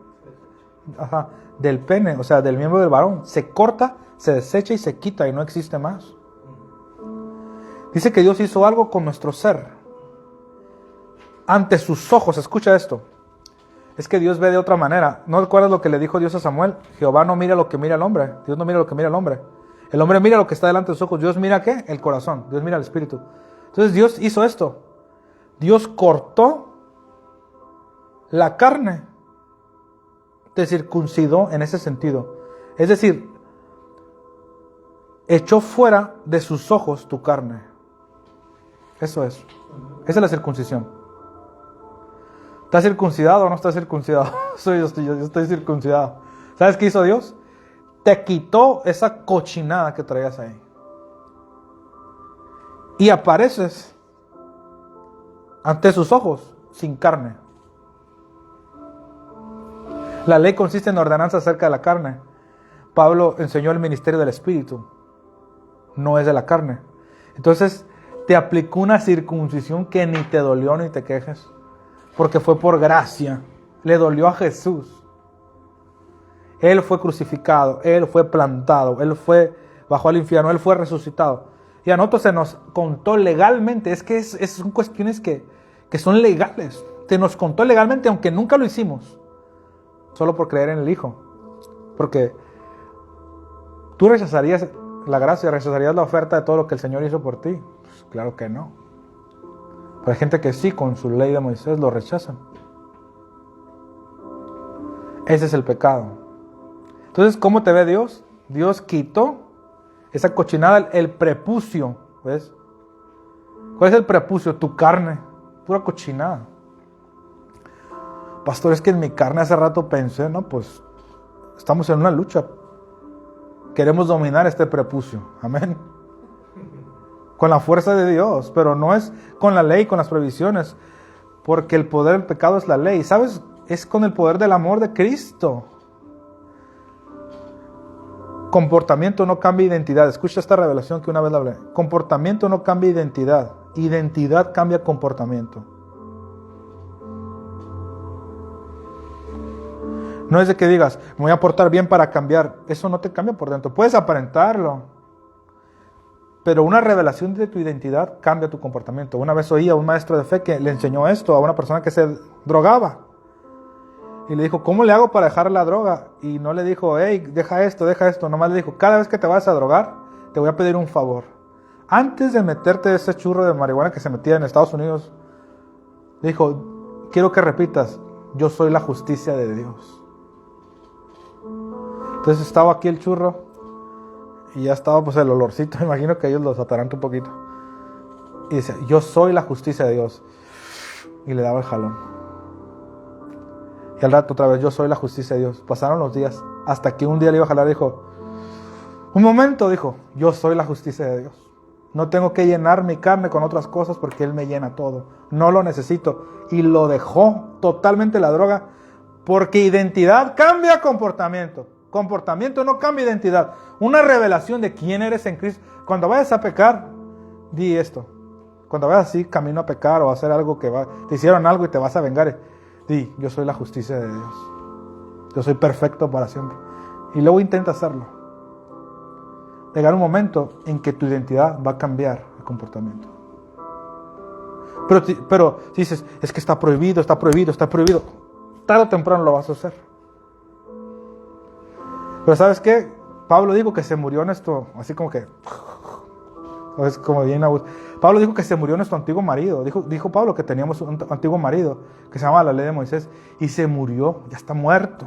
del pene, o sea, del miembro del varón. Se corta, se desecha y se quita y no existe más. Dice que Dios hizo algo con nuestro ser. Ante sus ojos, escucha esto. Es que Dios ve de otra manera. ¿No recuerdas lo que le dijo Dios a Samuel? Jehová no mira lo que mira el hombre. Dios no mira lo que mira el hombre. El hombre mira lo que está delante de sus ojos. Dios mira ¿qué? El corazón. Dios mira el espíritu. Entonces Dios hizo esto. Dios cortó la carne. Te circuncidó en ese sentido. Es decir, echó fuera de sus ojos tu carne. Eso es. Esa es la circuncisión. ¿Estás circuncidado o no estás circuncidado? Yo estoy circuncidado. ¿Sabes qué hizo Dios? Te quitó esa cochinada que traías ahí. Y apareces ante sus ojos sin carne. La ley consiste en ordenanza acerca de la carne. Pablo enseñó el ministerio del Espíritu. No es de la carne. Entonces te aplicó una circuncisión que ni te dolió ni te quejes. Porque fue por gracia. Le dolió a Jesús. Él fue crucificado. Él fue plantado. Él bajó al infierno. Él fue resucitado. Y a nosotros se nos contó legalmente. Es que son cuestiones que son legales. Se nos contó legalmente aunque nunca lo hicimos. Solo por creer en el Hijo. Porque tú rechazarías la gracia, rechazarías la oferta de todo lo que el Señor hizo por ti. Pues claro que no. Pero hay gente que sí, con su ley de Moisés, lo rechazan. Ese es el pecado. Entonces, ¿cómo te ve Dios? Dios quitó esa cochinada, el prepucio. ¿Ves? ¿Cuál es el prepucio? Tu carne. Pura cochinada. Pastor, es que en mi carne hace rato pensé, no, pues estamos en una lucha. Queremos dominar este prepucio. Amén. Con la fuerza de Dios, pero no es con la ley, con las provisiones, porque el poder del pecado es la ley. ¿Sabes? Es con el poder del amor de Cristo. Comportamiento no cambia identidad. Escucha esta revelación que una vez la hablé. Comportamiento no cambia identidad. Identidad cambia comportamiento. No es de que digas, me voy a portar bien para cambiar. Eso no te cambia por dentro. Puedes aparentarlo. Pero una revelación de tu identidad cambia tu comportamiento. Una vez oí a un maestro de fe que le enseñó esto a una persona que se drogaba. Y le dijo, ¿cómo le hago para dejar la droga? Y no le dijo, hey, deja esto. Nomás le dijo, cada vez que te vas a drogar, te voy a pedir un favor. Antes de meterte ese churro de marihuana que se metía en Estados Unidos, le dijo, quiero que repitas, yo soy la justicia de Dios. Entonces estaba aquí el churro y ya estaba pues el olorcito, me imagino que ellos los ataranta un poquito. Y decía, yo soy la justicia de Dios. Y le daba el jalón. Y al rato otra vez, yo soy la justicia de Dios. Pasaron los días, hasta que un día le iba a jalar y dijo, un momento, dijo, yo soy la justicia de Dios. No tengo que llenar mi carne con otras cosas porque Él me llena todo. No lo necesito. Y lo dejó totalmente la droga, porque identidad cambia comportamiento. Comportamiento no cambia identidad. Una revelación de quién eres en Cristo. Cuando vayas a pecar, di esto. Cuando vayas así camino a pecar o a hacer algo te hicieron algo y te vas a vengar, di, yo soy la justicia de Dios. Yo soy perfecto para siempre. Y luego intenta hacerlo. Llegará un momento en que tu identidad va a cambiar el comportamiento. Pero dices, es que está prohibido. Tarde o temprano lo vas a hacer. Pero ¿sabes qué? Pablo dijo que se murió nuestro, así como que, es como bien Pablo dijo que se murió nuestro antiguo marido. Dijo Pablo que teníamos un antiguo marido que se llamaba la ley de Moisés y se murió, ya está muerto.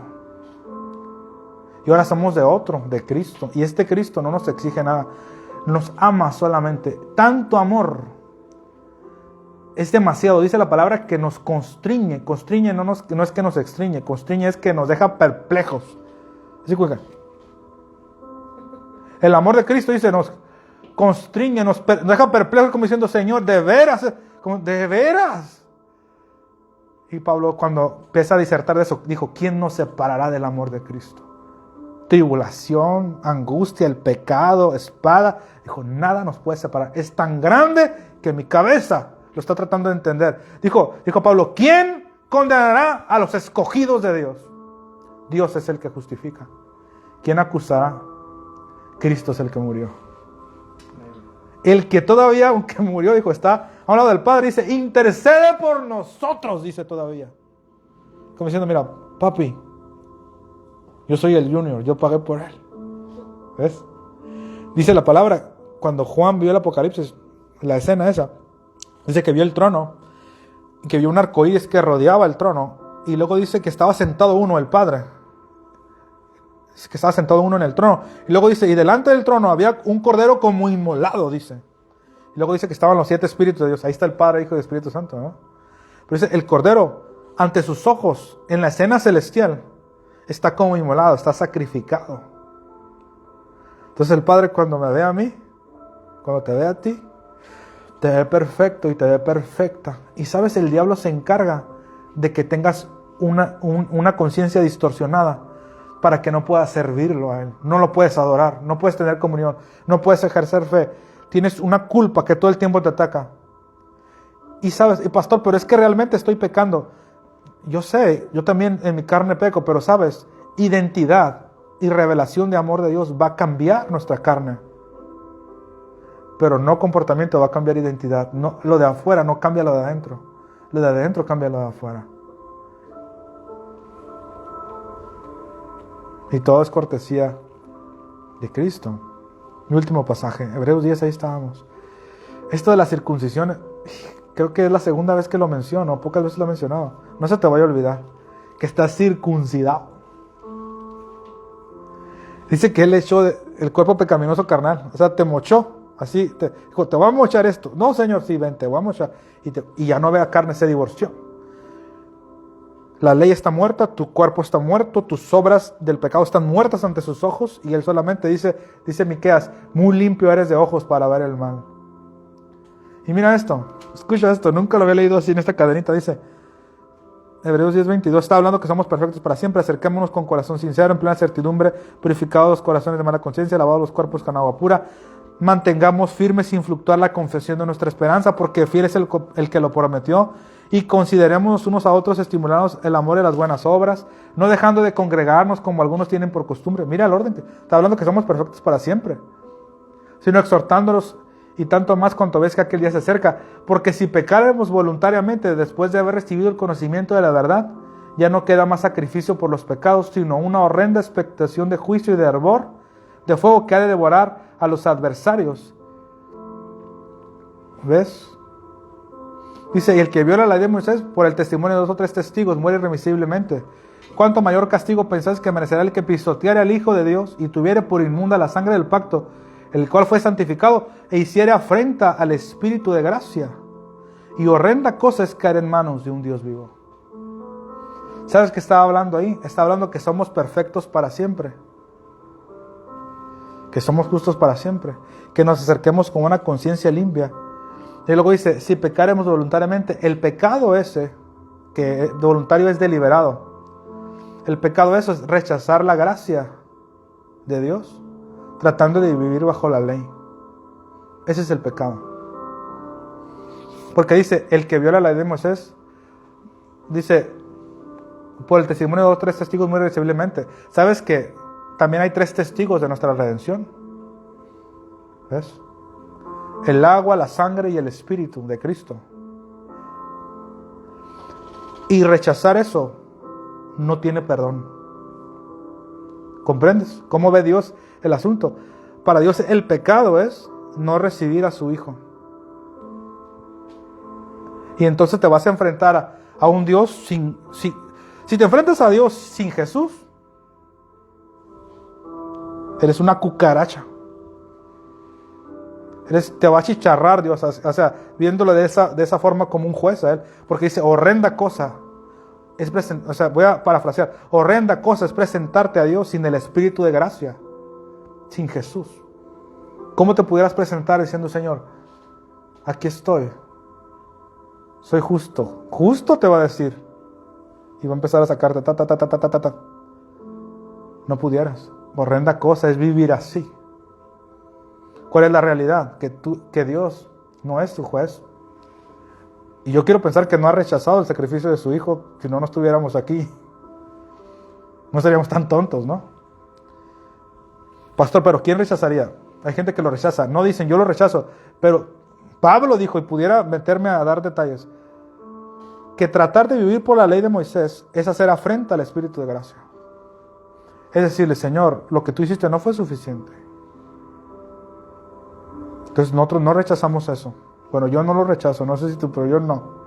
Y ahora somos de otro, de Cristo. Y este Cristo no nos exige nada, nos ama solamente. Tanto amor es demasiado, dice la palabra, que nos constriñe. Constriñe no es que nos extriñe, constriñe es que nos deja perplejos. Así que el amor de Cristo, dice, nos constriñe, nos deja perplejos, como diciendo, Señor, de veras, de veras. Y Pablo, cuando empieza a disertar de eso, dijo, ¿quién nos separará del amor de Cristo? Tribulación, angustia, el pecado, espada. Dijo, nada nos puede separar. Es tan grande que mi cabeza lo está tratando de entender. Dijo Pablo, ¿quién condenará a los escogidos de Dios? Dios es el que justifica. ¿Quién acusará? Cristo es el que murió. El que todavía, aunque murió, dijo, está a un lado del Padre, dice, intercede por nosotros, dice todavía. Como diciendo, mira, papi, yo soy el junior, yo pagué por él. ¿Ves? Dice la palabra, cuando Juan vio el Apocalipsis, la escena esa, dice que vio el trono, que vio un arcoíris que rodeaba el trono, y luego dice que estaba sentado uno, el Padre. Que estaba sentado uno en el trono. Y luego dice, y delante del trono había un cordero como inmolado, dice. Y luego dice que estaban los 7 espíritus de Dios. Ahí está el Padre, Hijo y Espíritu Santo, ¿no? Pero dice, el cordero, ante sus ojos, en la escena celestial, está como inmolado, está sacrificado. Entonces el Padre, cuando me ve a mí, cuando te ve a ti, te ve perfecto y te ve perfecta. Y sabes, el diablo se encarga de que tengas una conciencia distorsionada para que no puedas servirlo a Él. No lo puedes adorar, no puedes tener comunión, no puedes ejercer fe. Tienes una culpa que todo el tiempo te ataca. Y sabes, y pastor, pero es que realmente estoy pecando. Yo sé, yo también en mi carne peco, pero sabes, identidad y revelación de amor de Dios va a cambiar nuestra carne. Pero no comportamiento va a cambiar identidad. No, lo de afuera no cambia lo de adentro. Lo de adentro cambia lo de afuera. Y todo es cortesía de Cristo. Mi último pasaje, Hebreos 10, ahí estábamos. Esto de la circuncisión, creo que es la segunda vez que lo menciono, pocas veces lo he mencionado. No se te vaya a olvidar que estás circuncidado. Dice que Él echó el cuerpo pecaminoso carnal, o sea, te mochó. Así, dijo, te voy a mochar esto. No, Señor, sí, ven, te voy a mochar. Y ya no vea carne, se divorció. La ley está muerta, tu cuerpo está muerto, tus obras del pecado están muertas ante sus ojos. Y Él solamente dice Miqueas, muy limpio eres de ojos para ver el mal. Y mira esto, escucha esto, nunca lo había leído así en esta cadenita. Dice, Hebreos 10:22, está hablando que somos perfectos para siempre. Acerquémonos con corazón sincero, en plena certidumbre, purificados los corazones de mala conciencia, lavados los cuerpos con agua pura. Mantengamos firme sin fluctuar la confesión de nuestra esperanza, porque fiel es el que lo prometió. Y consideremos unos a otros, estimulándonos el amor y las buenas obras, no dejando de congregarnos como algunos tienen por costumbre. Mira el orden, está hablando que somos perfectos para siempre, sino exhortándolos y tanto más cuanto ves que aquel día se acerca. Porque si pecáramos voluntariamente después de haber recibido el conocimiento de la verdad, ya no queda más sacrificio por los pecados, sino una horrenda expectación de juicio y de hervor, de fuego que ha de devorar a los adversarios. ¿Ves? Dice, y el que viola la ley de Moisés, por el testimonio de 2 o 3 testigos, muere irremisiblemente. ¿Cuánto mayor castigo pensáis que merecerá el que pisoteare al Hijo de Dios y tuviere por inmunda la sangre del pacto, el cual fue santificado, e hiciere afrenta al Espíritu de gracia? Y horrenda cosa es caer en manos de un Dios vivo. ¿Sabes qué estaba hablando ahí? Está hablando que somos perfectos para siempre, que somos justos para siempre, que nos acerquemos con una conciencia limpia. Y luego dice, si pecaremos voluntariamente, el pecado ese, que voluntario es deliberado, el pecado eso es rechazar la gracia de Dios, tratando de vivir bajo la ley. Ese es el pecado. Porque dice, el que viola la ley de Moisés, dice, por el testimonio de 2 o 3 testigos muere irremisiblemente. ¿Sabes que también hay 3 testigos de nuestra redención? ¿Ves? El agua, la sangre y el Espíritu de Cristo. Y rechazar eso no tiene perdón. ¿Comprendes? ¿Cómo ve Dios el asunto? Para Dios el pecado es no recibir a su Hijo. Y entonces te vas a enfrentar a un Dios si te enfrentas a Dios sin Jesús, eres una cucaracha. Te va a chicharrar Dios, o sea, viéndolo de esa forma como un juez a Él. Porque dice, horrenda cosa, voy a parafrasear, horrenda cosa es presentarte a Dios sin el Espíritu de gracia, sin Jesús. ¿Cómo te pudieras presentar diciendo, Señor, aquí estoy, soy justo? Justo te va a decir, y va a empezar a sacarte, No pudieras. Horrenda cosa es vivir así. ¿Cuál es la realidad? Que Dios no es tu juez. Y yo quiero pensar que no ha rechazado el sacrificio de su Hijo. Si no, no estuviéramos aquí. No seríamos tan tontos, ¿no? Pastor, pero ¿quién rechazaría? Hay gente que lo rechaza. No dicen, yo lo rechazo. Pero Pablo dijo, y pudiera meterme a dar detalles, que tratar de vivir por la ley de Moisés es hacer afrenta al Espíritu de gracia. Es decirle, Señor, lo que tú hiciste no fue suficiente. Entonces nosotros no rechazamos eso. Bueno, yo no lo rechazo, no sé si tú, pero yo no.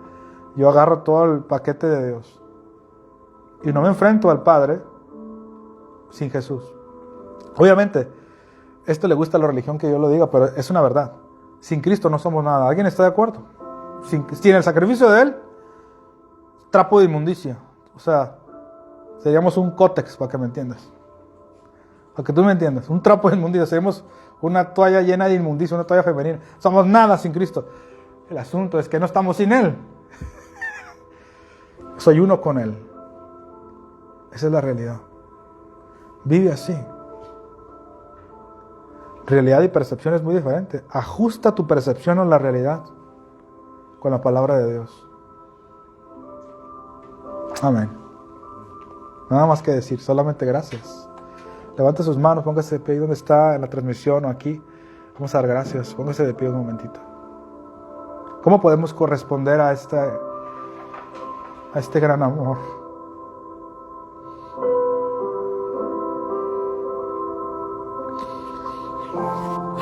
Yo agarro todo el paquete de Dios. Y no me enfrento al Padre sin Jesús. Obviamente, esto le gusta a la religión que yo lo diga, pero es una verdad. Sin Cristo no somos nada. ¿Alguien está de acuerdo? Sin el sacrificio de Él, trapo de inmundicia. O sea, seríamos un cótex, para que me entiendas. Para que tú me entiendas. Un trapo de inmundicia. Seríamos una toalla llena de inmundicia, una toalla femenina. Somos nada sin Cristo. El asunto es que no estamos sin Él. Soy uno con Él. Esa es la realidad. Vive así. Realidad y percepción es muy diferente. Ajusta tu percepción a la realidad con la palabra de Dios. Amén. Nada más que decir, solamente gracias. Levante sus manos, póngase de pie donde está, en la transmisión o aquí. Vamos a dar gracias. Póngase de pie un momentito. ¿Cómo podemos corresponder a este gran amor?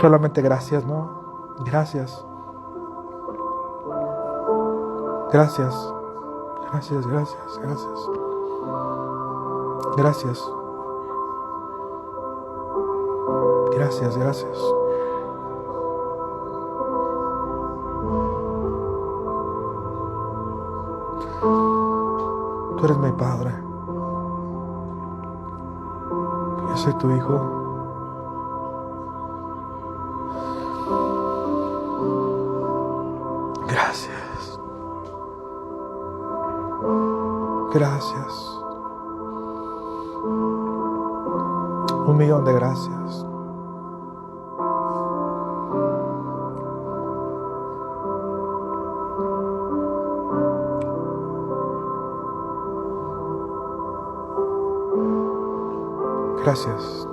Solamente gracias, ¿no? Gracias. Gracias. Gracias, gracias, gracias. Gracias. Gracias, gracias. Tú eres mi Padre. Yo soy tu Hijo. Gracias. Gracias. 1,000,000 de gracias. Gracias.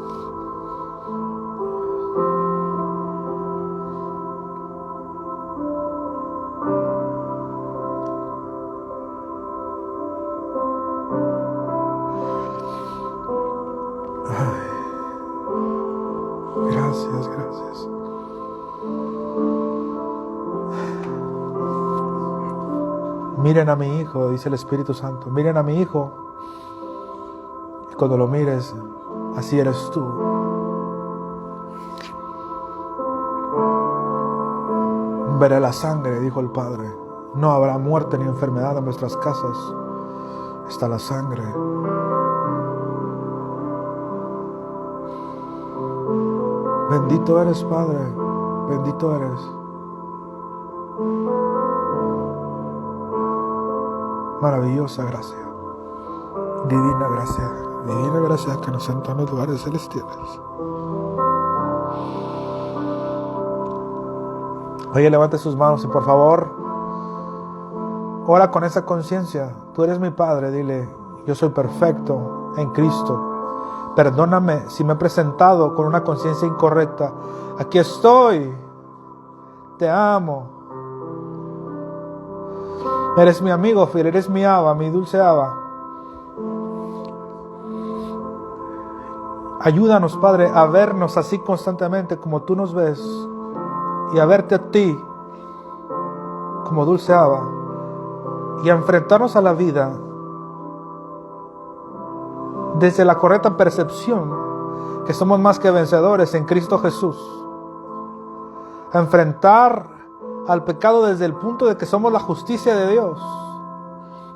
Gracias, gracias. Miren a mi hijo, dice el Espíritu Santo. Miren a mi hijo. Y cuando lo mires, así eres tú. Veré la sangre, dijo el Padre. No habrá muerte ni enfermedad en nuestras casas. Está la sangre. Bendito eres, Padre. Bendito eres. Maravillosa gracia. Divina gracia. Divina gracia que nos sentó en los lugares celestiales. Oye, levante sus manos y por favor, ora con esa conciencia. Tú eres mi Padre, dile, yo soy perfecto en Cristo. Perdóname si me he presentado con una conciencia incorrecta. Aquí estoy. Te amo. Eres mi amigo fiel, eres mi Abba, mi dulce Abba. Ayúdanos, Padre, a vernos así constantemente como tú nos ves y a verte a ti como dulce Abba y a enfrentarnos a la vida desde la correcta percepción que somos más que vencedores en Cristo Jesús. A enfrentar al pecado desde el punto de que somos la justicia de Dios.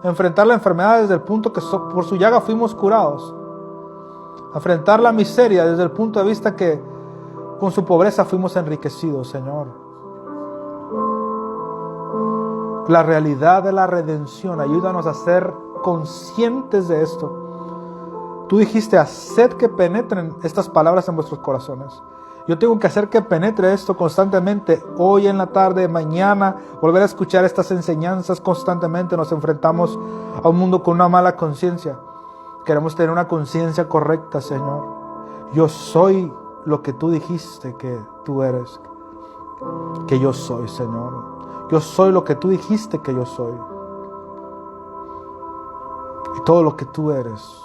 A enfrentar la enfermedad desde el punto que por su llaga fuimos curados. A enfrentar la miseria desde el punto de vista que con su pobreza fuimos enriquecidos, Señor. La realidad de la redención, ayúdanos a ser conscientes de esto. Tú dijiste, haced que penetren estas palabras en vuestros corazones. Yo tengo que hacer que penetre esto constantemente, hoy en la tarde, mañana, volver a escuchar estas enseñanzas constantemente. Nos enfrentamos a un mundo con una mala conciencia. Queremos tener una conciencia correcta, Señor. Yo soy lo que tú dijiste que tú eres, que yo soy, Señor. Yo soy lo que tú dijiste que yo soy. Y todo lo que tú eres,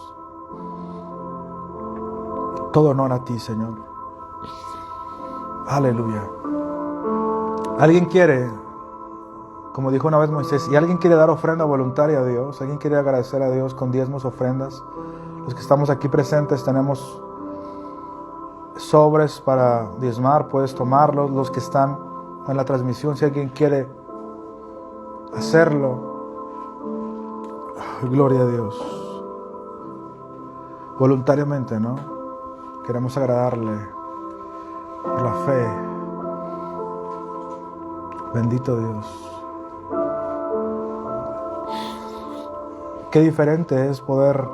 todo honor a ti, Señor. Aleluya. ¿Alguien quiere, como dijo una vez Moisés, y alguien quiere dar ofrenda voluntaria a Dios? ¿Alguien quiere agradecer a Dios con diezmos, ofrendas? Los que estamos aquí presentes tenemos sobres para diezmar, puedes tomarlos. Los que están en la transmisión, si alguien quiere hacerlo, gloria a Dios. Voluntariamente, ¿no? Queremos agradarle por la fe. Bendito Dios. Qué diferente es poder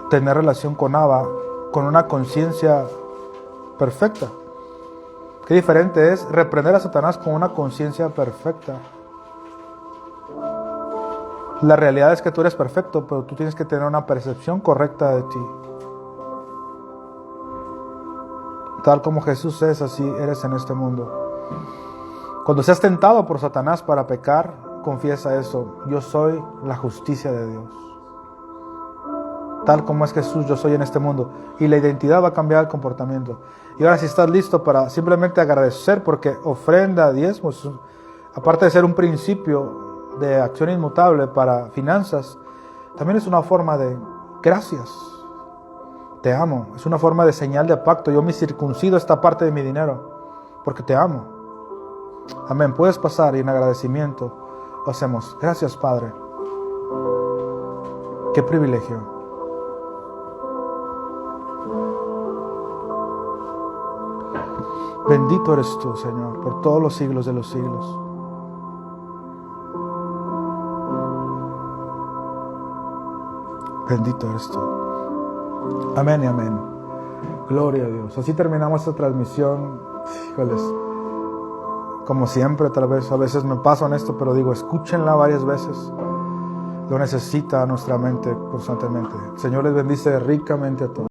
tener relación con Abba con una conciencia perfecta. Qué diferente es reprender a Satanás con una conciencia perfecta. La realidad es que tú eres perfecto, pero tú tienes que tener una percepción correcta de ti. Tal como Jesús es, así eres en este mundo. Cuando seas tentado por Satanás para pecar, confiesa eso. Yo soy la justicia de Dios. Tal como es Jesús, yo soy en este mundo. Y la identidad va a cambiar el comportamiento. Y ahora si estás listo para simplemente agradecer, porque ofrenda, diezmos, aparte de ser un principio de acción inmutable para finanzas, también es una forma de gracias. Te amo. Es una forma de señal de pacto. Yo me circuncido esta parte de mi dinero porque te amo. Amén. Puedes pasar y en agradecimiento lo hacemos. Gracias, Padre. Qué privilegio. Bendito eres tú, Señor, por todos los siglos de los siglos. Bendito eres tú. Amén y amén. Gloria a Dios. Así terminamos esta transmisión. Híjoles. Como siempre, tal vez a veces me paso en esto, pero digo, escúchenla varias veces. Lo necesita nuestra mente constantemente. El Señor les bendice ricamente a todos.